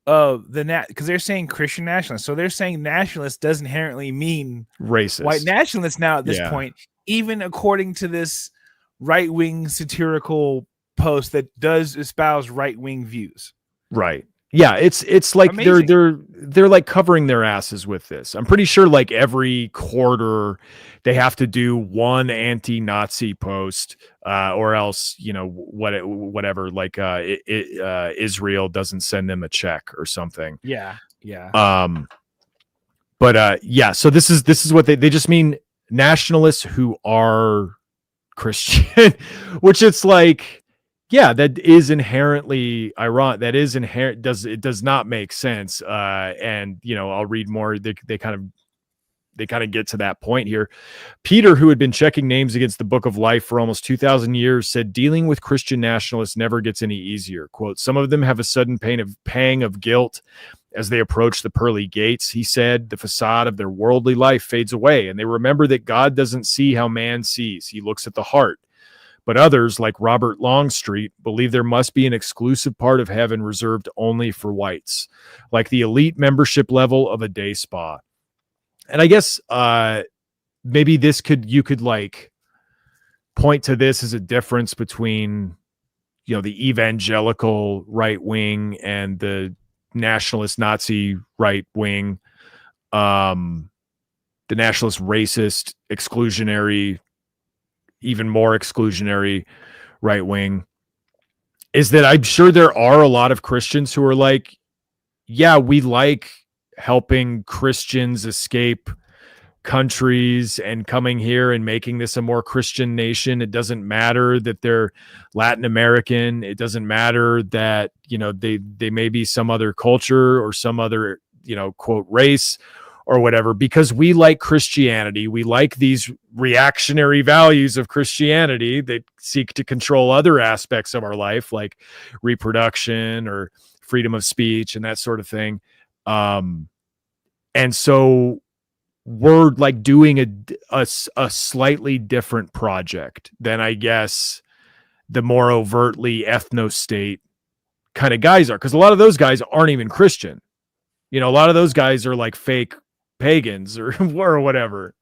because they're saying Christian nationalists. So they're saying nationalist does inherently mean Racist. white nationalists now at this Yeah. point, even according to this right-wing satirical post that does espouse right-wing views. Right. Yeah, it's like Amazing. they're like covering their asses with this. I'm pretty sure like every quarter they have to do one anti-Nazi post, or else whatever. Like Israel doesn't send them a check or something. Yeah. But yeah. So this is what they just mean nationalists who are Christian, which it's like. Yeah, that is inherently ironic. That is inherent. Does not make sense. And I'll read more. They kind of get to that point here. Peter, who had been checking names against the Book of Life for almost 2,000 years, said dealing with Christian nationalists never gets any easier. Quote: some of them have a sudden pang of guilt as they approach the pearly gates. He said the facade of their worldly life fades away, and they remember that God doesn't see how man sees. He looks at the heart. But others, like Robert Longstreet, believe there must be an exclusive part of heaven reserved only for whites, like the elite membership level of a day spa. And I guess maybe you could like point to this as a difference between, the evangelical right wing and the nationalist Nazi right wing, the nationalist racist exclusionary, even more exclusionary right wing, is that I'm sure there are a lot of Christians who are like, yeah, we like helping Christians escape countries and coming here and making this a more Christian nation. It doesn't matter that they're Latin American. It doesn't matter that, they may be some other culture or some other, quote, race or whatever, because we like Christianity. We like these reactionary values of Christianity that seek to control other aspects of our life, like reproduction or freedom of speech and that sort of thing. And so we're like doing a slightly different project than, I guess, the more overtly ethno-state kind of guys are. Because a lot of those guys aren't even Christian. A lot of those guys are like fake pagans or whatever.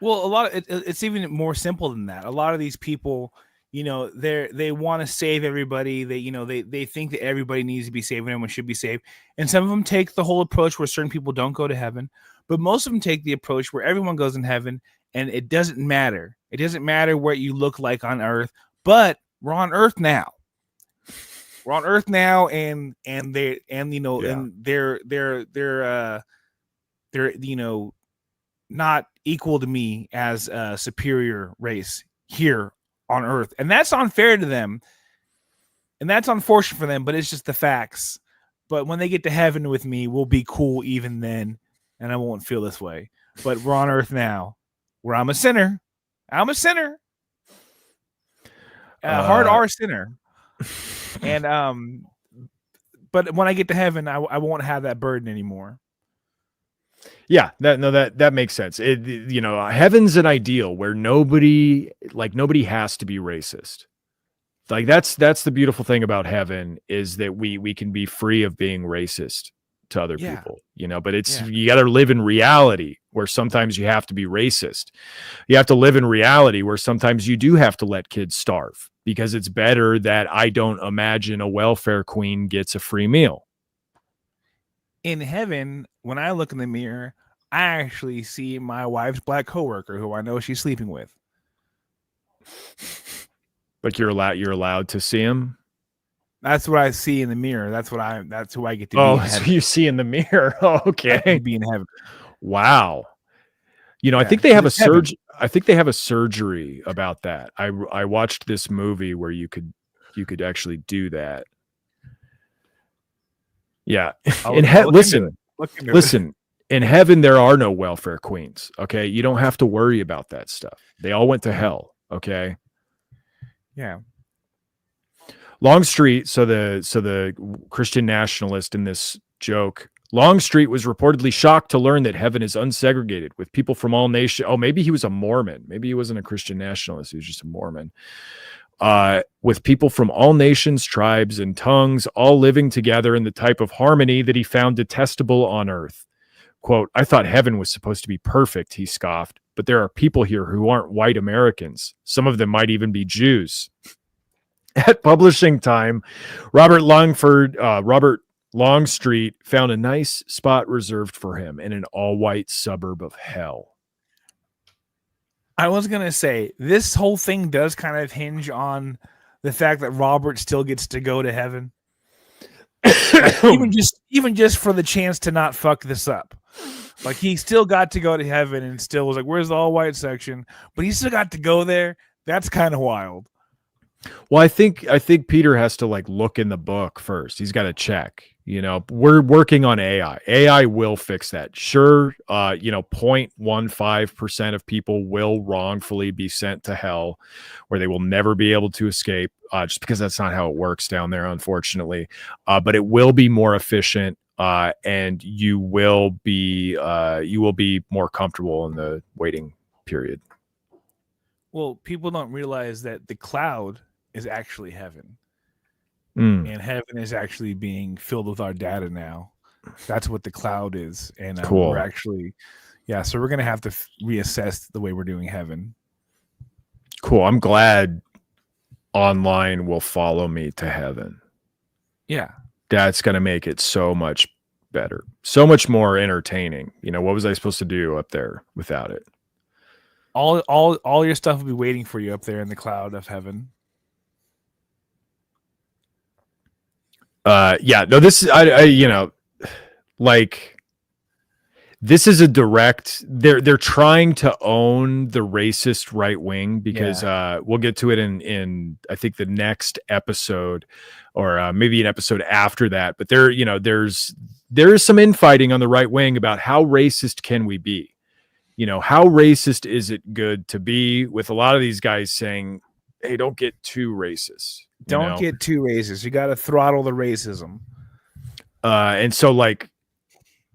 Well, it's even more simple than that. A lot of these people, they want to save everybody. They think that everybody needs to be saved and everyone should be saved. And some of them take the whole approach where certain people don't go to heaven, but most of them take the approach where everyone goes in heaven and it doesn't matter. It doesn't matter what you look like on earth, but we're on earth now. We're on earth now, and they're not equal to me as a superior race here on earth. And that's unfair to them. And that's unfortunate for them, but it's just the facts. But when they get to heaven with me, we'll be cool even then. And I won't feel this way. But we're on earth now where I'm a sinner. I'm a sinner. Hard R sinner. And, but when I get to heaven, I won't have that burden anymore. Yeah, that makes sense. Heaven's an ideal where nobody has to be racist. Like that's the beautiful thing about heaven is that we can be free of being racist to other people, but you got to live in reality where sometimes you have to be racist. You have to live in reality where sometimes you do have to let kids starve because it's better that I don't imagine a welfare queen gets a free meal. In heaven, when I look in the mirror, I actually see my wife's black coworker who I know she's sleeping with. But you're allowed to see him? That's what I see in the mirror. That's who I get to be. Oh, so you see in the mirror. Oh, okay. Be in heaven. Wow. I think they have I think they have a surgery about that. I watched this movie where you could actually do that. Yeah. Listen. In heaven, there are no welfare queens. Okay. You don't have to worry about that stuff. They all went to hell. Okay. Yeah. Longstreet. So the Christian nationalist in this joke, Longstreet was reportedly shocked to learn that heaven is unsegregated with people from all nations. Oh, maybe he was a Mormon. Maybe he wasn't a Christian nationalist. He was just a Mormon. with people from all nations, tribes, and tongues, all living together in the type of harmony that he found detestable on earth. Quote, I thought heaven was supposed to be perfect, he scoffed, but there are people here who aren't white Americans. Some of them might even be Jews. At publishing time, Robert Longstreet found a nice spot reserved for him in an all-white suburb of hell. I was going to say, this whole thing does kind of hinge on the fact that Robert still gets to go to heaven. Like, even just for the chance to not fuck this up. Like, he still got to go to heaven and still was like, where's the all-white section? But he still got to go there. That's kind of wild. Well, I think Peter has to like look in the book first. He's got to check. You know, we're working on AI. AI will fix that. Sure, 0.15% of people will wrongfully be sent to hell, where they will never be able to escape, just because that's not how it works down there, unfortunately. But it will be more efficient, and you will be more comfortable in the waiting period. Well, people don't realize that the cloud is actually heaven. And heaven is actually being filled with our data now. That's what the cloud is. And cool. We're actually, so we're going to have to reassess the way we're doing heaven. Cool. I'm glad online will follow me to heaven. Yeah. That's going to make it so much better, so much more entertaining. You know, what was I supposed to do up there without it? All your stuff will be waiting for you up there in the cloud of heaven. This this is a direct, they're trying to own the racist right wing because we'll get to it in I think the next episode, or maybe an episode after that, but there is some infighting on the right wing about how racist can we be. You know, how racist is it good to be, with a lot of these guys saying, hey, don't get too racist. Don't get too racist. You got to throttle the racism. And so, like,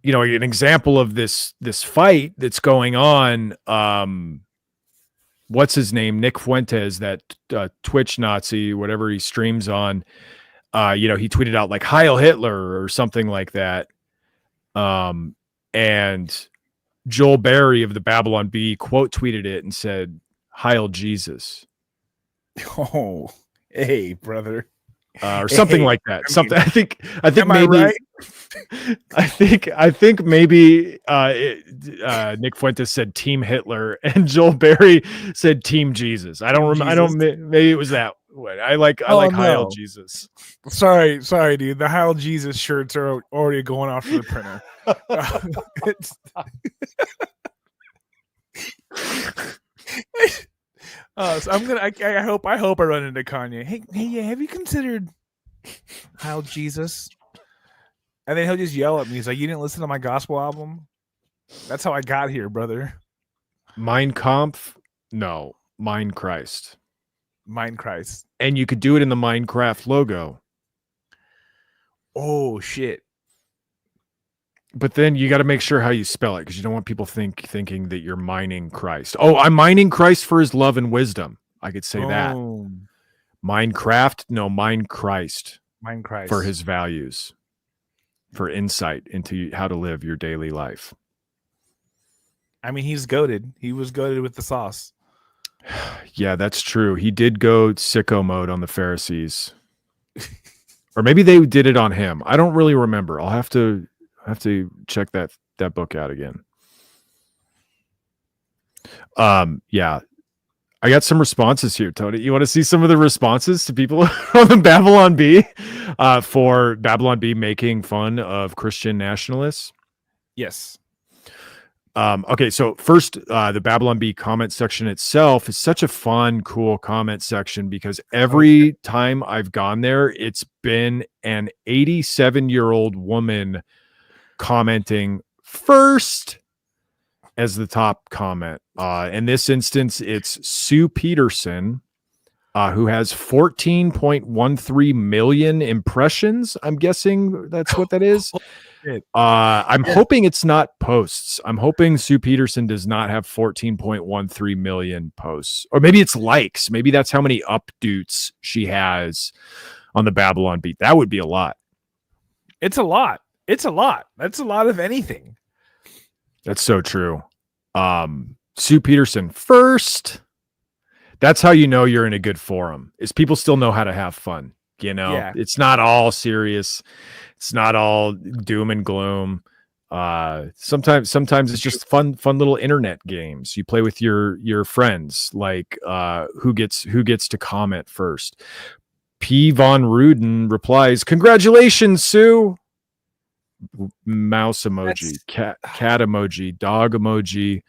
you know, an example of this fight that's going on, what's his name? Nick Fuentes, that Twitch Nazi, whatever he streams on, he tweeted out like Heil Hitler or something like that. And Joel Berry of the Babylon Bee quote tweeted it and said, Heil Jesus. Oh, hey, brother. Or something like that. Something. I think am maybe. I right? I think maybe Nick Fuentes said Team Hitler and Joel Berry said Team Jesus. I don't remember. I don't. Maybe it was that way. I like Heil Jesus. Sorry, dude. The Heil Jesus shirts are already going off to the printer. So I'm gonna. I hope I run into Kanye. Hey, have you considered Heil Jesus? And then he'll just yell at me. He's like, "You didn't listen to my gospel album." That's how I got here, brother. Mein Kampf? No, Mein Christ. Mein Christ. And you could do it in the Minecraft logo. Oh shit! But then you got to make sure how you spell it, because you don't want people thinking that you're mining Christ. Oh, I'm mining Christ for his love and wisdom. I could say that. Minecraft? No, mine Christ. Mine Christ. For his values. For insight into how to live your daily life. I mean, he's goated. He was goated with the sauce. Yeah, that's true. He did go sicko mode on the Pharisees. Or maybe they did it on him. I don't really remember. I'll have to check that book out again. Yeah. I got some responses here, Tony. You want to see some of the responses to people on the Babylon Bee for Babylon Bee making fun of Christian nationalists? Yes. Okay, so first, the Babylon Bee comment section itself is such a fun, cool comment section, because every time I've gone there, it's been an 87-year-old woman commenting first as the top comment. In this instance, it's Sue Peterson, who has 14.13 million impressions. I'm guessing that's what that is. shit. I'm Yeah. hoping it's not posts. I'm hoping Sue Peterson does not have 14.13 million posts, or maybe it's likes. Maybe that's how many updates she has on the Babylon Beat. That would be a lot. It's a lot. It's a lot. That's a lot of anything. That's so true. Sue Peterson first. That's how you know you're in a good forum. Is people still know how to have fun. You know, Yeah. it's not all serious. It's not all doom and gloom. Sometimes it's just fun little internet games. You play with your friends, like who gets to comment first. P. Von Ruden replies, "Congratulations, Sue." Mouse emoji, cat emoji, dog emoji,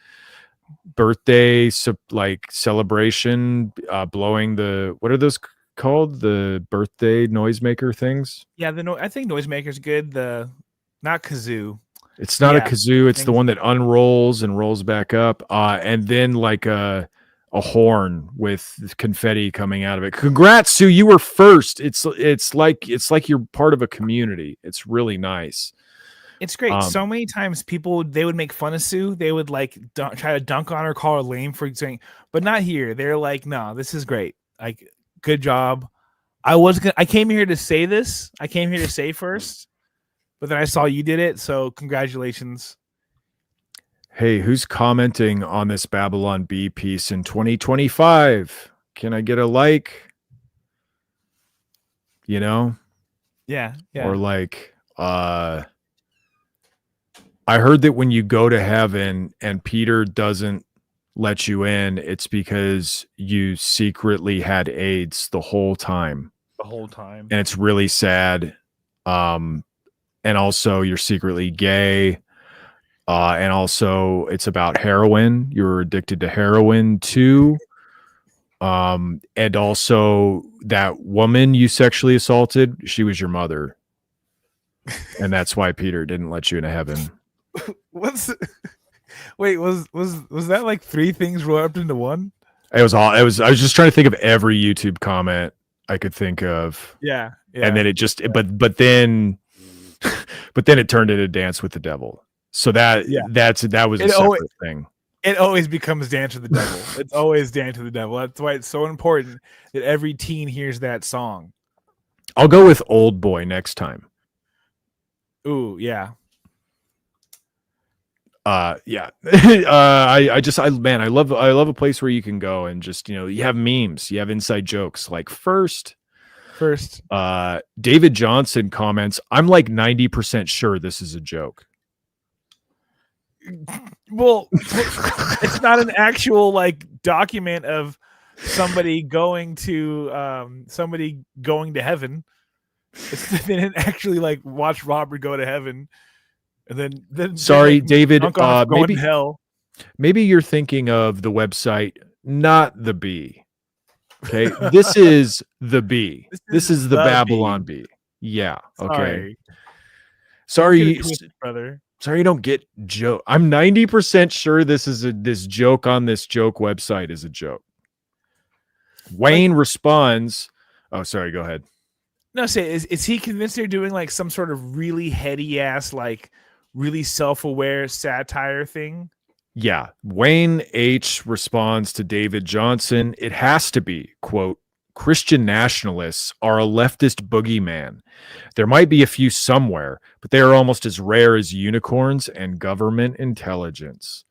birthday celebration, blowing the, what are those called? The birthday noisemaker things? Yeah, I think Noisemaker's good. Not kazoo. It's not a kazoo, it's the one that unrolls and rolls back up. And then like a horn with confetti coming out of it. Congrats, Sue, you were first. It's like you're part of a community. It's really nice. It's great. So many times they would make fun of Sue. They would like try to dunk on her, call her lame for saying, but not here. They're like, no, this is great. Like, good job. I came here to say this. I came here to say first, but then I saw you did it. So congratulations. Hey, who's commenting on this Babylon B piece in 2025? Can I get a like? You know? Yeah. Or like, I heard that when you go to heaven and Peter doesn't let you in, it's because you secretly had AIDS the whole time. And it's really sad. And also you're secretly gay. And also it's about heroin. You're addicted to heroin too. And also that woman you sexually assaulted, she was your mother. And that's why Peter didn't let you into heaven. Wait, was that like three things rolled up into one? I was just trying to think of every YouTube comment I could think of. Yeah. And then it just but then it turned into Dance with the Devil. So that was a separate thing. It always becomes Dance with the Devil. It's always Dance with the Devil. That's why it's so important that every teen hears that song. I'll go with Old Boy next time. Ooh, yeah. Yeah. I love a place where you can go and just, you have memes, you have inside jokes. Like first, David Johnson comments, "I'm like 90% sure this is a joke." Well, it's not an actual like document of somebody going to heaven. They didn't actually like watch Robert go to heaven. And then sorry, David, maybe hell. Maybe you're thinking of the website, not the B. Okay, this is the B. This is the Babylon B. Yeah. Okay. Sorry, brother. Sorry, you don't get joke. I'm 90% sure this joke on this joke website is a joke. Wayne responds. Oh, sorry. Go ahead. No, say is he convinced they're doing like some sort of really heady ass like really self-aware satire thing? Yeah. Wayne H responds to David Johnson, "It has to be, quote, Christian nationalists are a leftist boogeyman. There might be a few somewhere, but they are almost as rare as unicorns and government intelligence."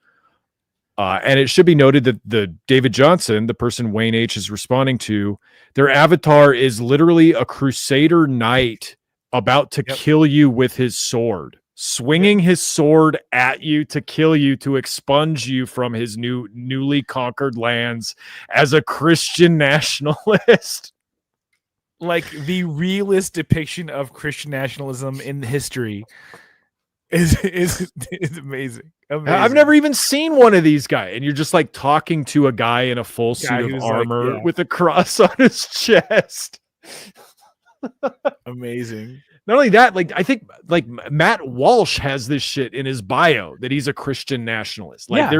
And it should be noted that the David Johnson, the person Wayne H is responding to, their avatar is literally a crusader knight about to kill you with his sword. Swinging his sword at you to kill you, to expunge you from his newly conquered lands as a Christian nationalist. Like the realist depiction of Christian nationalism in history is amazing. I've never even seen one of these guys, and you're just like talking to a guy in a full suit of armor with a cross on his chest. Amazing. Not only that, like I think like Matt Walsh has this shit in his bio that he's a Christian nationalist. Like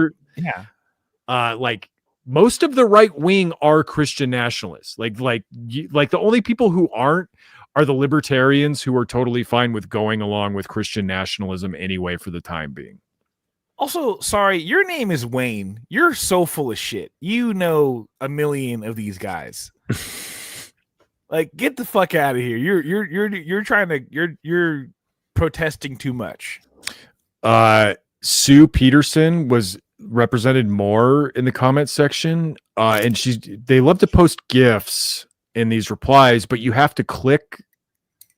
like most of the right wing are Christian nationalists. Like the only people who aren't are the libertarians who are totally fine with going along with Christian nationalism anyway for the time being. Also, sorry, your name is Wayne. You're so full of shit. You know a million of these guys. Like, get the fuck out of here. You're trying to you're protesting too much. Sue Peterson was represented more in the comment section, and they love to post GIFs in these replies, but you have to click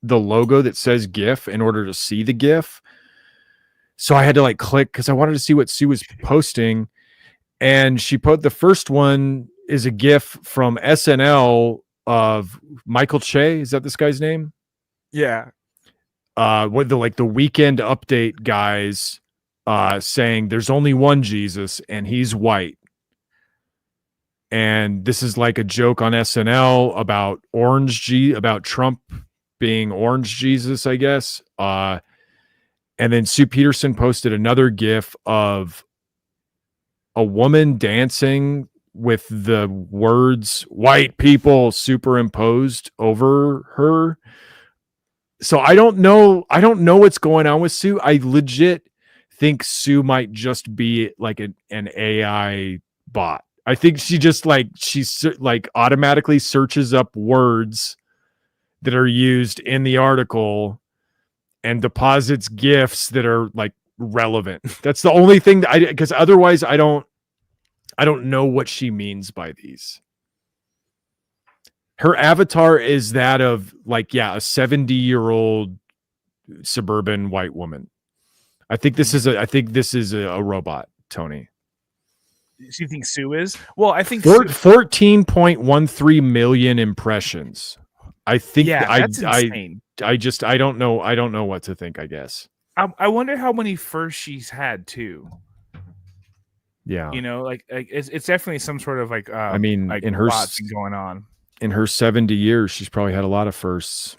the logo that says GIF in order to see the GIF. So I had to click because I wanted to see what Sue was posting, and she put the first one is a GIF from SNL of Michael Che. Is that this guy's name? Yeah. With the weekend update guys saying there's only one Jesus and he's white. And this is like a joke on SNL about Trump being orange Jesus, I guess. And then Sue Peterson posted another GIF of a woman dancing with the words white people superimposed over her. So I don't know what's going on with Sue. I legit think Sue might just be like an AI bot. I think she just she's automatically searches up words that are used in the article and deposits GIFs that are relevant. That's the only thing that because otherwise I don't know what she means by these. Her avatar is that of a 70-year-old suburban white woman. I think this is a robot, Tony. Do you think Sue is? Well, I think 14.13 million impressions. I think that's insane. I don't know what to think, I guess. I wonder how many firsts she's had too. Yeah. It's definitely some sort of in her going on. In her 70 years, she's probably had a lot of firsts.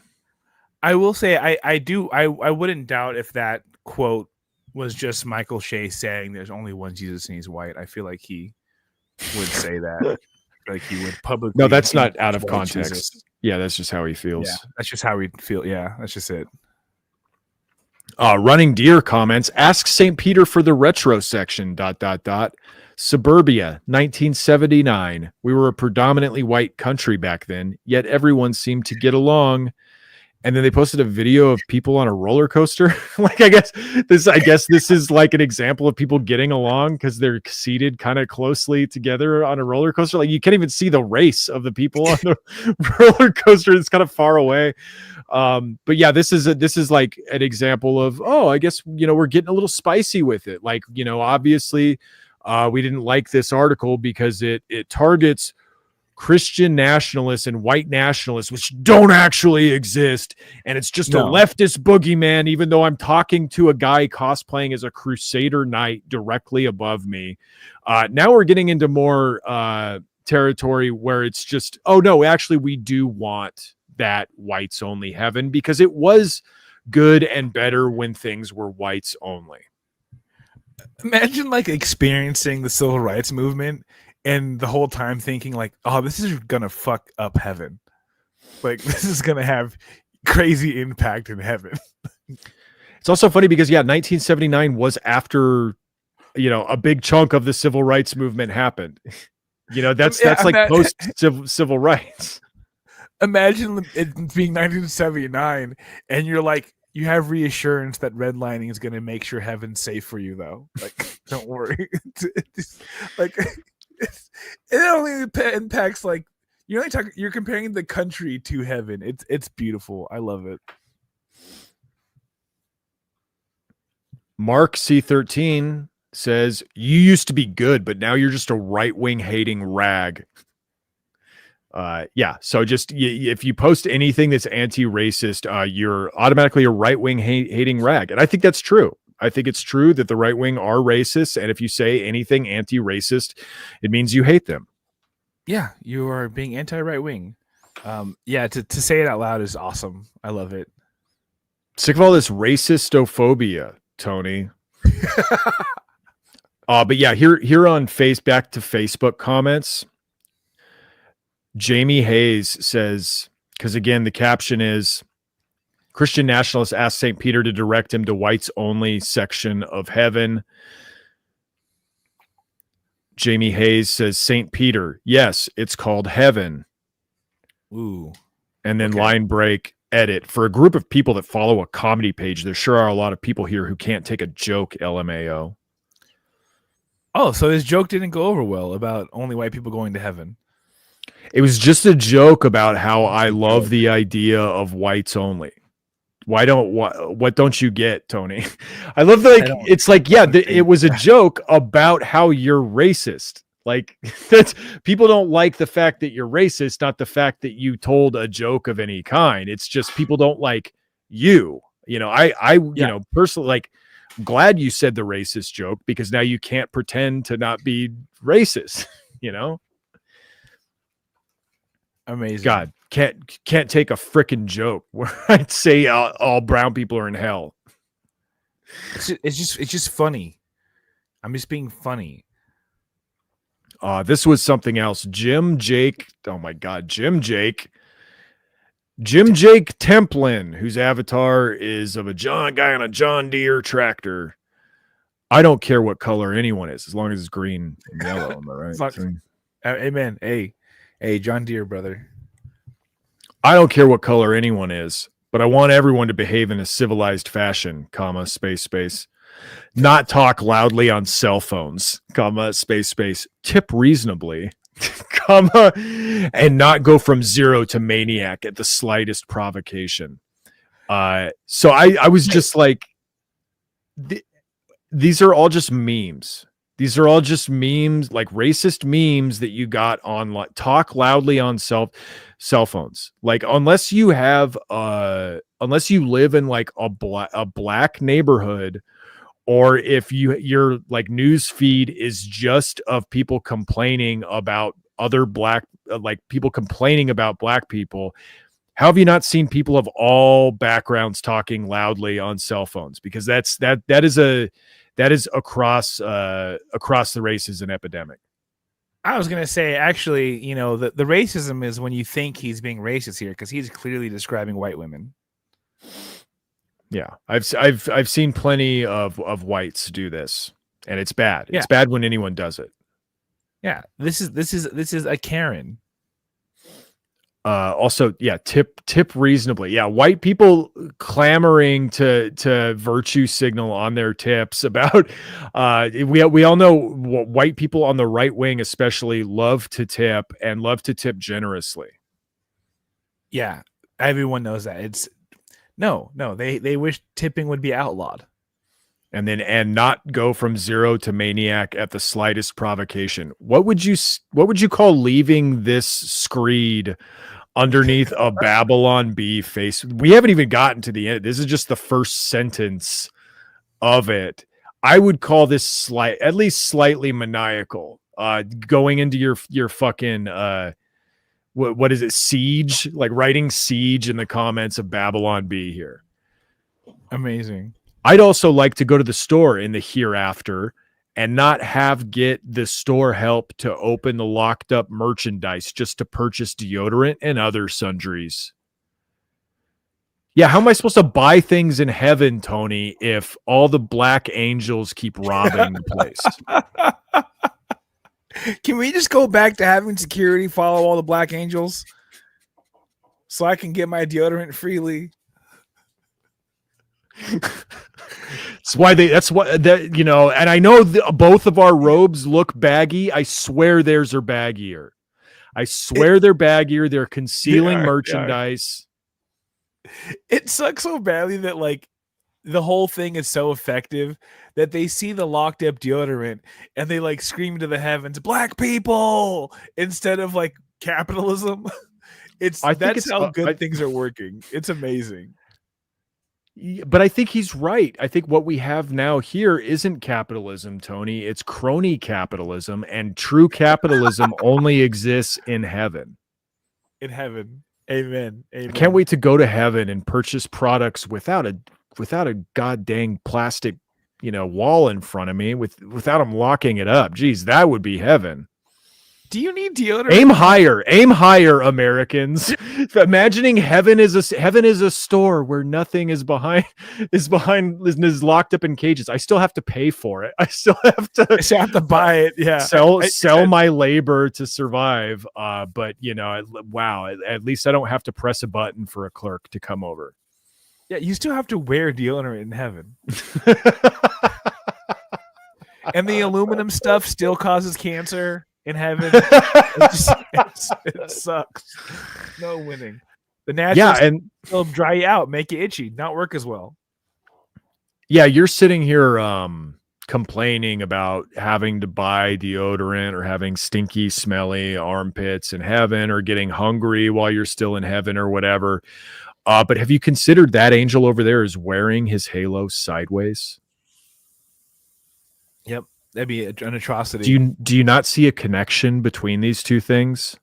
I will say I wouldn't doubt if that quote was just Michael Che saying there's only one Jesus and he's white. I feel like he would say that. Like he would publicly. No, that's not out of context. Jesus. Yeah, that's just how he feels. Yeah, that's just how we feel. Yeah, that's just it. Running Deer comments, ask St. Peter for the retro section, ... Suburbia, 1979. We were a predominantly white country back then, yet everyone seemed to get along. And then they posted a video of people on a roller coaster. I guess this is like an example of people getting along because they're seated kind of closely together on a roller coaster. You can't even see the race of the people on the roller coaster. It's kind of far away. But yeah, this is like an example of, I guess, we're getting a little spicy with it. Obviously, we didn't like this article because it targets Christian nationalists and white nationalists, which don't actually exist. And it's just a leftist boogeyman, even though I'm talking to a guy cosplaying as a Crusader knight directly above me. Now we're getting into more territory where it's just, actually, we do want that whites only heaven because it was good and better when things were whites only. Imagine experiencing the civil rights movement and the whole time thinking this is gonna fuck up heaven. This is gonna have crazy impact in heaven. It's also funny because 1979 was after a big chunk of the civil rights movement happened. That's post civil rights. Imagine it being 1979 and you're you have reassurance that redlining is going to make sure heaven's safe for you, though. Don't worry. It only impacts you're comparing the country to heaven. It's beautiful. I love it. Mark C13 says, you used to be good, but now you're just a right-wing hating rag. So just if you post anything that's anti-racist, you're automatically a right-wing hating rag. And I think that's true. I think it's true that the right wing are racist. And if you say anything anti-racist, it means you hate them. Yeah, you are being anti-right wing. To say it out loud is awesome. I love it. Sick of all this racistophobia, Tony. But yeah, here on back to Facebook comments. Jamie Hayes says, because again, the caption is Christian nationalists asked St. Peter to direct him to whites only section of heaven. Jamie Hayes says, St. Peter, yes, it's called heaven. Ooh. And then line break, edit. For a group of people that follow a comedy page, there sure are a lot of people here who can't take a joke, LMAO. Oh, so his joke didn't go over well about only white people going to heaven. It was just a joke about how I love the idea of whites only. What don't you get, Tony? I love it's like, yeah, it was a joke about how you're racist. Like, that's, people don't like the fact that you're racist, not the fact that you told a joke of any kind. It's just people don't like you. You know, you know, personally, like, glad you said the racist joke because now you can't pretend to not be racist, you know? Amazing. God, can't take a frickin' joke where I'd say all brown people are in hell. It's just funny. I'm just being funny. This was something else. Jim Jake Templin, whose avatar is of a guy on a John Deere tractor. I don't care what color anyone is, as long as it's green and yellow. Am I right? Amen. Hey, John Deere, brother. I don't care what color anyone is, but I want everyone to behave in a civilized fashion, comma, space. Not talk loudly on cell phones, comma, space, tip reasonably, comma, and not go from 0 to maniac at the slightest provocation. So I was just like, these are all just memes. These are all just memes, like racist memes that you got on, like, talk loudly on cell phones. Like, unless you live in like a black neighborhood, or if your like news feed is just of people complaining about other black, like people complaining about black people, how have you not seen people of all backgrounds talking loudly on cell phones? Because that is across the races an epidemic. I was gonna say, actually, you know, the racism is when you think he's being racist here, because he's clearly describing white women. Yeah, I've seen plenty of whites do this, and it's bad. It's bad when anyone does it. Yeah, this is a Karen. Also, yeah, tip reasonably. Yeah, white people clamoring to virtue signal on their tips about. We all know white people on the right wing especially love to tip, and love to tip generously. Yeah, everyone knows that. It's no. They wish tipping would be outlawed, and not go from 0 to maniac at the slightest provocation. What would you call leaving this screed underneath a Babylon Bee face? We haven't even gotten to the end. This is just the first sentence of it. I would call this at least slightly maniacal. Going into your fucking what is it, siege? Like writing siege in the comments of Babylon Bee here. Amazing. I'd also like to go to the store in the hereafter and not get the store help to open the locked up merchandise just to purchase deodorant and other sundries. Yeah, how am I supposed to buy things in heaven, Tony, if all the black angels keep robbing the place? Can we just go back to having security follow all the black angels so I can get my deodorant freely? You know, and I know both of our robes look baggy. I swear theirs are baggier. I swear they're baggier. They're concealing merchandise. It sucks so badly that like the whole thing is so effective that they see the locked up deodorant and they like scream to the heavens, "Black people," instead of like capitalism. That's how good things are working. It's amazing. But I think he's right. I think what we have now here isn't capitalism, Tony. It's crony capitalism, and true capitalism only exists in heaven. In heaven. Amen. Amen. I can't wait to go to heaven and purchase products without a god dang plastic, wall in front of me, without them locking it up. Geez, that would be heaven. Do you need deodorant? Aim higher, Americans. Imagining heaven is a store where nothing is locked up in cages. I still have to pay for it. I still have to buy it. Yeah, sell my labor to survive. But wow, at least I don't have to press a button for a clerk to come over. Yeah, you still have to wear deodorant in heaven. And the aluminum stuff still causes cancer in heaven. It sucks. No winning. The natural and will dry you out, make you itchy, not work as well. Yeah, you're sitting here complaining about having to buy deodorant or having stinky, smelly armpits in heaven or getting hungry while you're still in heaven or whatever. But have you considered that angel over there is wearing his halo sideways? Yep, that'd be an atrocity. Do you not see a connection between these two things?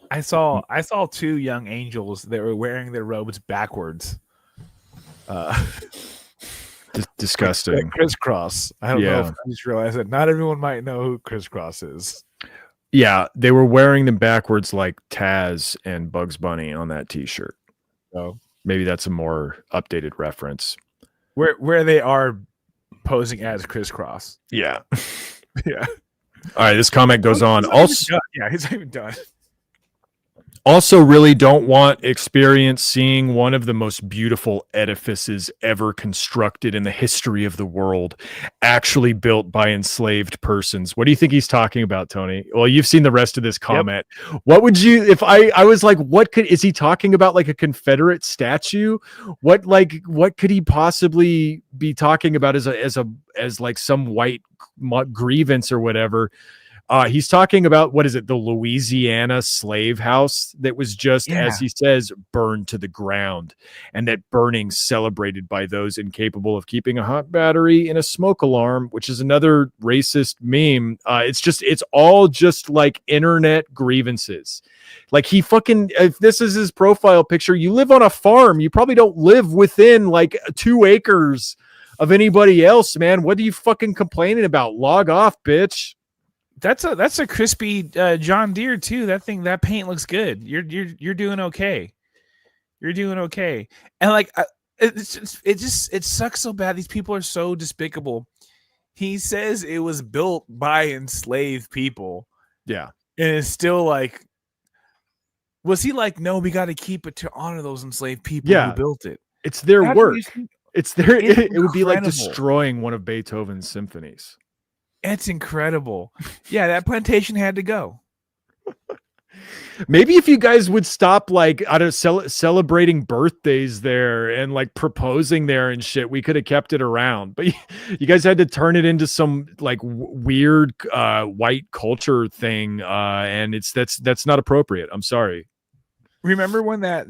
I saw 2 young angels that were wearing their robes backwards. Disgusting. Crisscross. I don't know. I just realized that not everyone might know who Crisscross is. Yeah, they were wearing them backwards like Taz and Bugs Bunny on that T-shirt. So maybe that's a more updated reference. Where they are posing as Crisscross. Yeah. Yeah. All right, this comment goes on. Also, he's not even done. Also, really don't want experience seeing one of the most beautiful edifices ever constructed in the history of the world, actually built by enslaved persons. What do you think he's talking about, Tony? Well, you've seen the rest of this comment. Yep. What would you, if I was like, is he talking about like a Confederate statue? What could he possibly be talking about as like some white grievance or whatever? He's talking about, what is it, the Louisiana slave house that was just, as he says, burned to the ground, and that burning celebrated by those incapable of keeping a hot battery in a smoke alarm, which is another racist meme. It's all just like internet grievances. Like if this is his profile picture, you live on a farm. You probably don't live within like 2 acres of anybody else, man. What are you fucking complaining about? Log off, bitch. That's a crispy John Deere too. That paint looks good. You're doing okay. You're doing okay. And like it sucks so bad. These people are so despicable. He says it was built by enslaved people. Yeah. And it's still like, was he like, no, we got to keep it to honor those enslaved people who built it. It's their work. It would be like destroying one of Beethoven's symphonies. It's incredible. Yeah, that plantation had to go. Maybe if you guys would stop like celebrating birthdays there and like proposing there and shit, we could have kept it around. But you guys had to turn it into some like weird white culture thing, and that's not appropriate. I'm sorry. Remember when that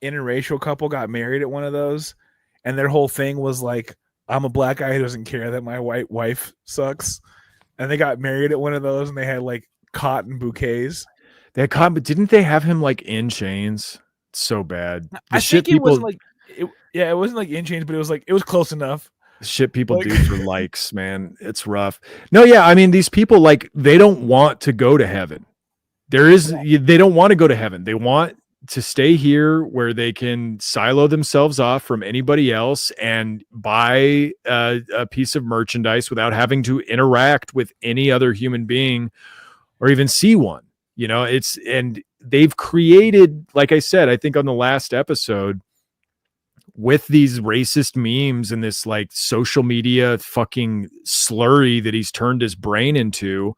interracial couple got married at one of those, and their whole thing was like, I'm a black guy who doesn't care that my white wife sucks. And they got married at one of those and they had like cotton bouquets. They had cotton, but didn't they have him like in chains? It's so bad. I think it wasn't like it wasn't like in chains, but it was close enough. The shit people do for likes, man. It's rough. No, yeah, I mean, these people, like, they don't want to go to heaven. They don't want to go to heaven. They want to stay here where they can silo themselves off from anybody else and buy a piece of merchandise without having to interact with any other human being or even see one. And they've created, like I said, I think on the last episode, with these racist memes and this like social media fucking slurry that he's turned his brain into,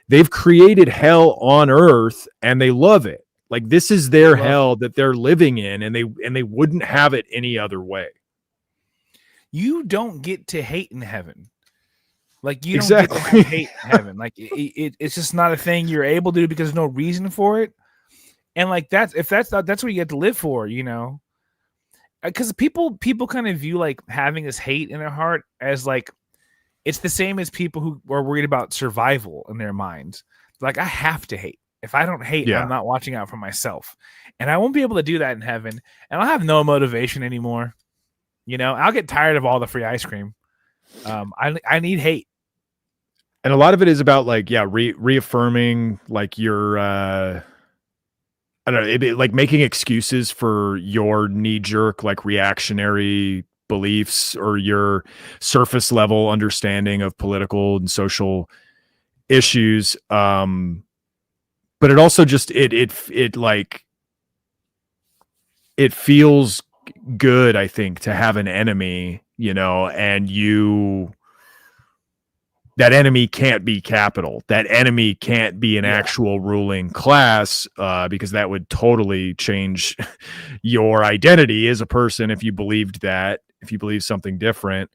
they've created hell on earth and they love it. Like, this is their hell that they're living in, and they wouldn't have it any other way. You don't get to hate in heaven. Like, you don't get to have hate in heaven. Like, it's just not a thing you're able to do because there's no reason for it. And like that's what you get to live for, because people kind of view like having this hate in their heart as like it's the same as people who are worried about survival in their minds. Like, I have to hate. If I don't hate, I'm not watching out for myself. And I won't be able to do that in heaven. And I'll have no motivation anymore. I'll get tired of all the free ice cream. I need hate. And a lot of it is about like, yeah, reaffirming like your, I don't know, like making excuses for your knee jerk, like reactionary beliefs or your surface level understanding of political and social issues. But it also just, it like, it feels good, I think, to have an enemy, you know, and that enemy can't be capital. That enemy can't be an actual ruling class, because that would totally change your identity as a person if you believed that, if you believe something different.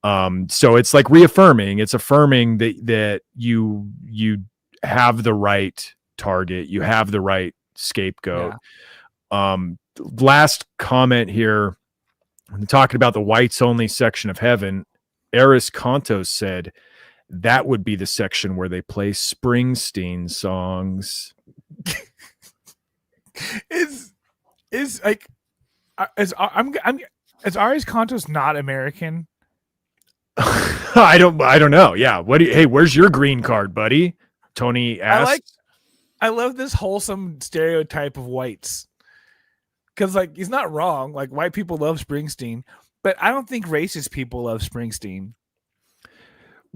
So it's like reaffirming, it's affirming that you have the right target, you have the right scapegoat. Last comment here, talking about the whites only section of heaven, Eris Contos said, that would be the section where they play Springsteen songs. Is like is Aries Contos not American? I don't know. Yeah. Hey, where's your green card, buddy? Tony asked. I love this wholesome stereotype of whites. Because like he's not wrong. Like white people love Springsteen, but I don't think racist people love Springsteen.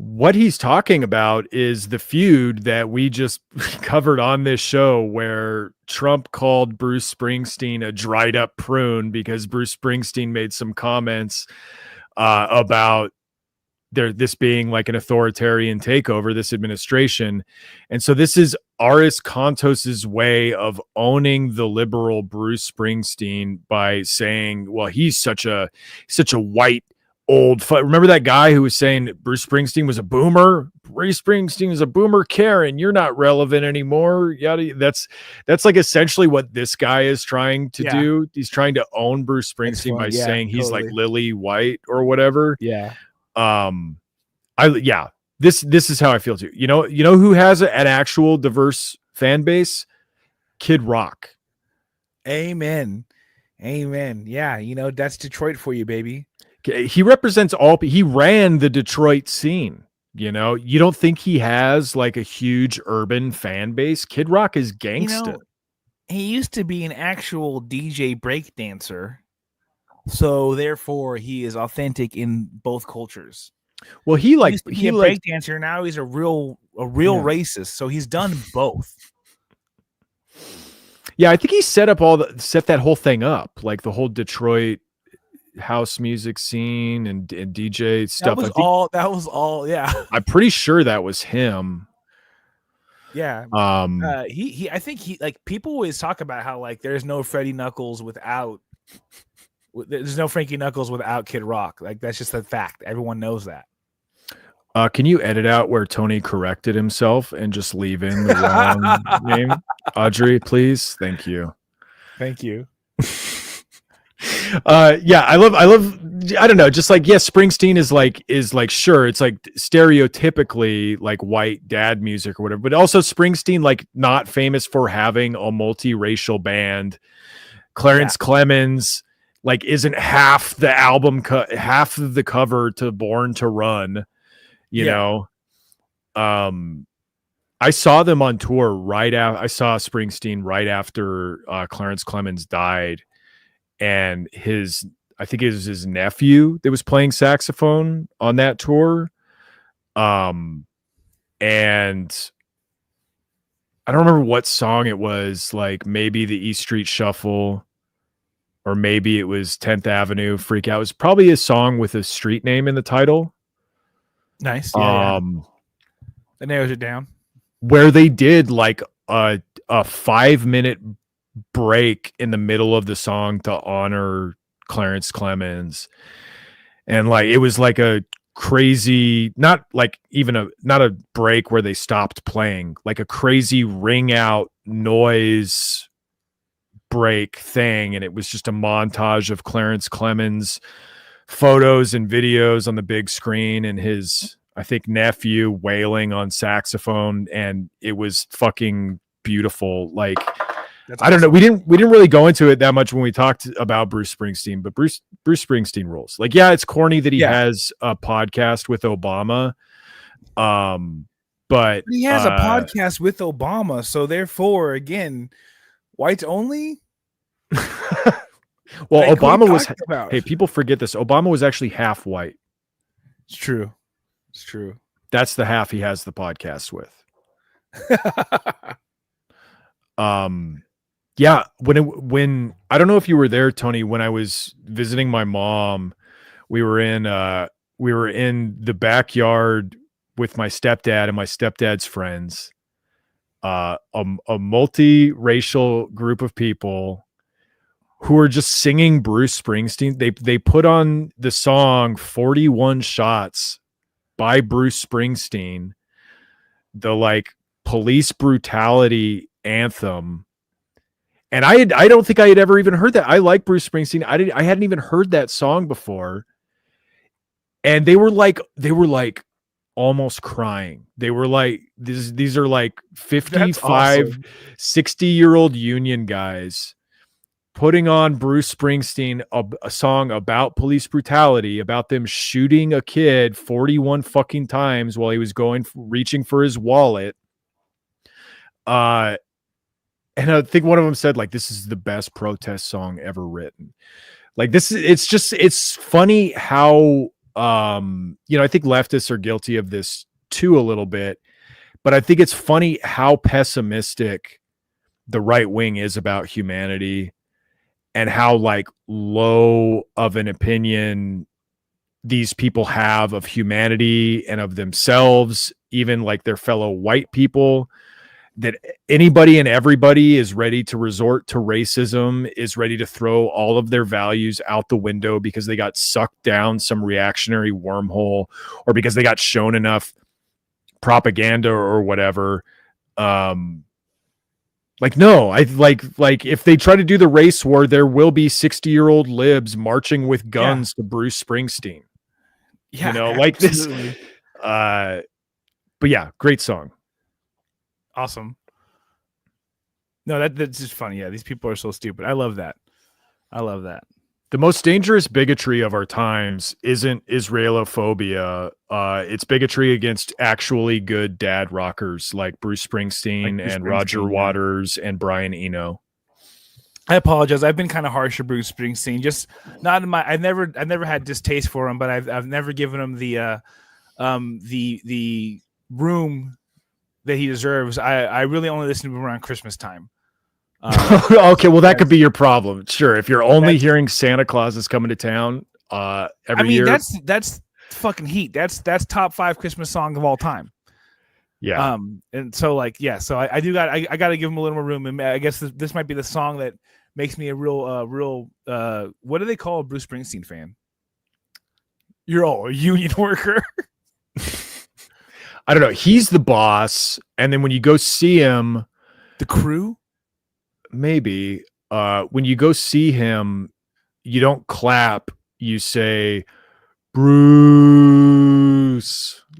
What he's talking about is the feud that we just covered on this show where Trump called Bruce Springsteen a dried up prune because Bruce Springsteen made some comments about this being like an authoritarian takeover, this administration. And so this is Aris Contos's way of owning the liberal Bruce Springsteen by saying, well, he's such a white old remember that guy who was saying Bruce Springsteen was a boomer? Bruce Springsteen is a boomer, Karen, you're not relevant anymore. Yada. That's like essentially what this guy is trying to do. He's trying to own Bruce Springsteen by saying he's like lily white or whatever. This is how I feel too. You know who has an actual diverse fan base? Kid Rock. Amen. Yeah, that's Detroit for you, baby. He represents he ran the Detroit scene. You don't think he has like a huge urban fan base? Kid Rock is gangsta. He used to be an actual DJ break dancer, so therefore he is authentic in both cultures. Well, he used to be a break dancer. Now he's a real racist. So he's done both. Yeah, I think he set that whole thing up, like the whole Detroit house music scene and DJ stuff. That was all. Yeah, I'm pretty sure that was him. Yeah. I think he like people always talk about how like there's no Freddie Knuckles without. There's no Frankie Knuckles without Kid Rock. Like that's just a fact. Everyone knows that. Can you edit out where Tony corrected himself and just leave in the wrong name? Audrey, please. Thank you. Thank you. Yeah, I love, I don't know, just like, yes, Springsteen is like, sure, it's like stereotypically like white dad music or whatever, but also Springsteen, like not famous for having a multiracial band. Clarence Clemens, like isn't half the album, half of the cover to Born to Run, you know? I saw them on tour I saw Springsteen right after Clarence Clemens died. And I think it was his nephew that was playing saxophone on that tour. And I don't remember what song it was, like maybe the East Street Shuffle, or maybe it was 10th Avenue Freak Out. It was probably a song with a street name in the title. Nice. Yeah, that narrows it down. Where they did like a 5-minute break in the middle of the song to honor Clarence Clemens, and like it was like a crazy, not a break where they stopped playing, like a crazy ring out noise break thing, and it was just a montage of Clarence Clemens photos and videos on the big screen and his, I think, nephew wailing on saxophone, and it was fucking beautiful. Like that's I don't know. We didn't really go into it that much when we talked about Bruce Springsteen, but Bruce Springsteen rules. Like, yeah, it's corny that he has a podcast with Obama. But he has a podcast with Obama, so therefore, again, whites only. Well, Like, Obama was. Hey, people forget this. Obama was actually half white. It's true. It's true. That's the half he has the podcast with. Yeah, when I don't know if you were there, Tony, when I was visiting my mom, we were in the backyard with my stepdad and my stepdad's friends. A multiracial group of people who are just singing Bruce Springsteen. They put on the song 41 Shots by Bruce Springsteen, the like police brutality anthem. And I don't think I had ever even heard that. I like Bruce Springsteen. I hadn't even heard that song before. And they were like almost crying. They were like, these are like 55, awesome. 60-year-old union guys putting on Bruce Springsteen, a song about police brutality, about them shooting a kid 41 fucking times while he was reaching for his wallet. And I think one of them said, like, this is the best protest song ever written. Like, it's funny how, I think leftists are guilty of this too a little bit, but I think it's funny how pessimistic the right wing is about humanity and how like low of an opinion these people have of humanity and of themselves, even like their fellow white people, that anybody and everybody is ready to resort to racism, is ready to throw all of their values out the window because they got sucked down some reactionary wormhole or because they got shown enough propaganda or whatever. Like, no, I like if they try to do the race war, there will be 60-year-old libs marching with guns to Bruce Springsteen. Yeah, like absolutely. This. But yeah, great song. Awesome. No, that's just funny. Yeah, these people are so stupid. I love that. The most dangerous bigotry of our times isn't Israelophobia. It's bigotry against actually good dad rockers like Bruce Springsteen and Roger Waters and Brian Eno. I apologize. I've been kind of harsh to Bruce Springsteen. Just not in my. I've never had distaste for him, but I've never given him the room that he deserves. I really only listen to him around Christmas time. Okay, well that could be your problem. Sure, if you're only hearing Santa Claus is coming to town every year. That's fucking heat. That's top 5 Christmas song of all time. Yeah. And so like so I got to give him a little more room. And I guess this might be the song that makes me a real what do they call a Bruce Springsteen fan? You're all a union worker. I don't know. He's the boss, and then when you go see him, the crew, maybe. When you go see him, you don't clap. You say, "Bruce,"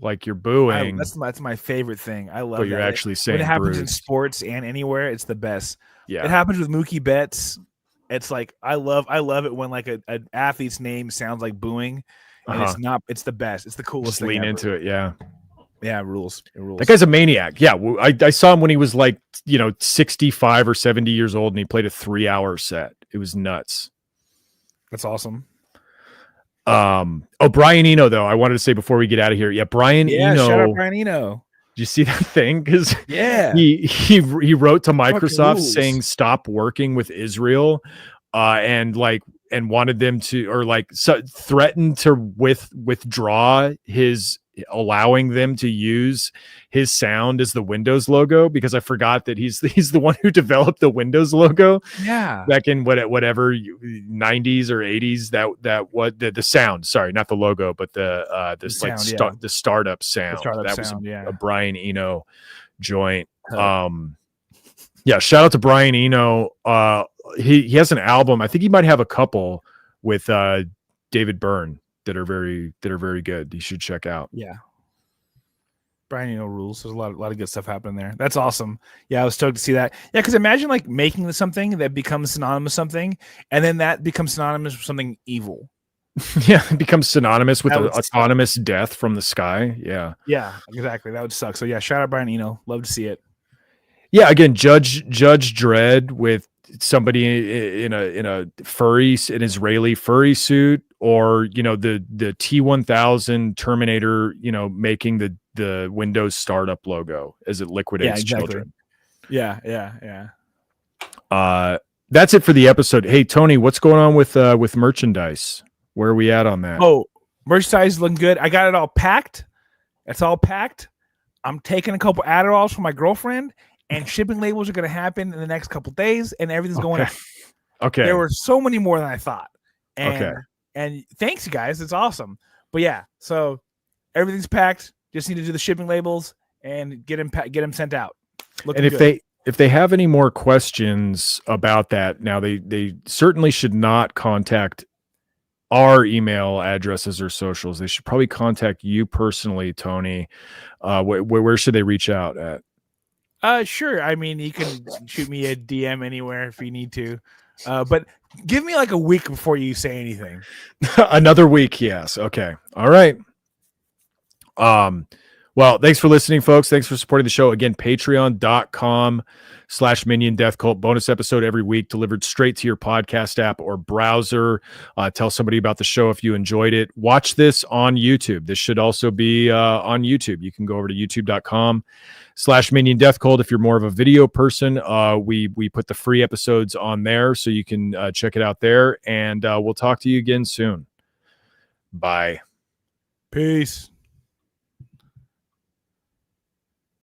like you're booing. That's my favorite thing. I love. But you're actually saying when it happens Bruce. In sports and anywhere, it's the best. Yeah, it happens with Mookie Betts. It's like I love it when like an athlete's name sounds like booing, and it's not. It's the best. It's the coolest. Just lean into it. Yeah. Yeah, it rules. That guy's a maniac. Yeah, I saw him when he was like 65 or 70 years old, and he played a 3-hour set. It was nuts. That's awesome. Brian Eno though, I wanted to say before we get out of here. Yeah, Brian Eno. Shout out Brian Eno. Did you see that thing? Because he wrote to Microsoft saying stop working with Israel, and wanted them to threatened to withdraw his. Allowing them to use his sound as the Windows logo, because I forgot that he's the one who developed the Windows logo. Yeah, back in whatever 90s or 80s. The sound. Sorry, not the logo, but the startup sound. Was a Brian Eno joint. Yeah, shout out to Brian Eno. He has an album. I think he might have a couple with David Byrne that are very good. You should check out. Yeah. Brian Eno rules. There's a lot of good stuff happening there. That's awesome. Yeah, I was stoked to see that. Yeah, because imagine making something that becomes synonymous with something, and then that becomes synonymous with something evil. Yeah, it becomes synonymous with That the would suck. autonomous death from the sky. Yeah. Yeah, exactly. That would suck. So yeah, shout out Brian Eno. Love to see it. Yeah, again, Judge Dredd with somebody in a an Israeli furry suit, or the T-1000 Terminator, making the Windows startup logo as it liquidates children. Yeah. That's it for the episode. Hey Tony, what's going on with merchandise? Where are we at on that? Oh, merchandise is looking good. I got it all packed. It's all packed. I'm taking a couple Adderalls for my girlfriend, and shipping labels are going to happen in the next couple days, and everything's going out. Okay. There were so many more than I thought. And thanks, you guys. It's awesome. But yeah, so everything's packed. Just need to do the shipping labels and get them sent out. Looking and if they have any more questions about that, now they certainly should not contact our email addresses or socials. They should probably contact you personally, Tony. Where should they reach out at? Sure. I mean, you can shoot me a DM anywhere if you need to. But give me like a week before you say anything. Another week, yes. Okay. All right. Well, thanks for listening, folks. Thanks for supporting the show. Again, patreon.com/Minion Death Cult. Bonus episode every week delivered straight to your podcast app or browser. Tell somebody about the show if you enjoyed it. Watch this on YouTube. This should also be on YouTube. You can go over to youtube.com/Minion Death Cult. If you're more of a video person, we put the free episodes on there, so you can check it out there. And we'll talk to you again soon. Bye. Peace.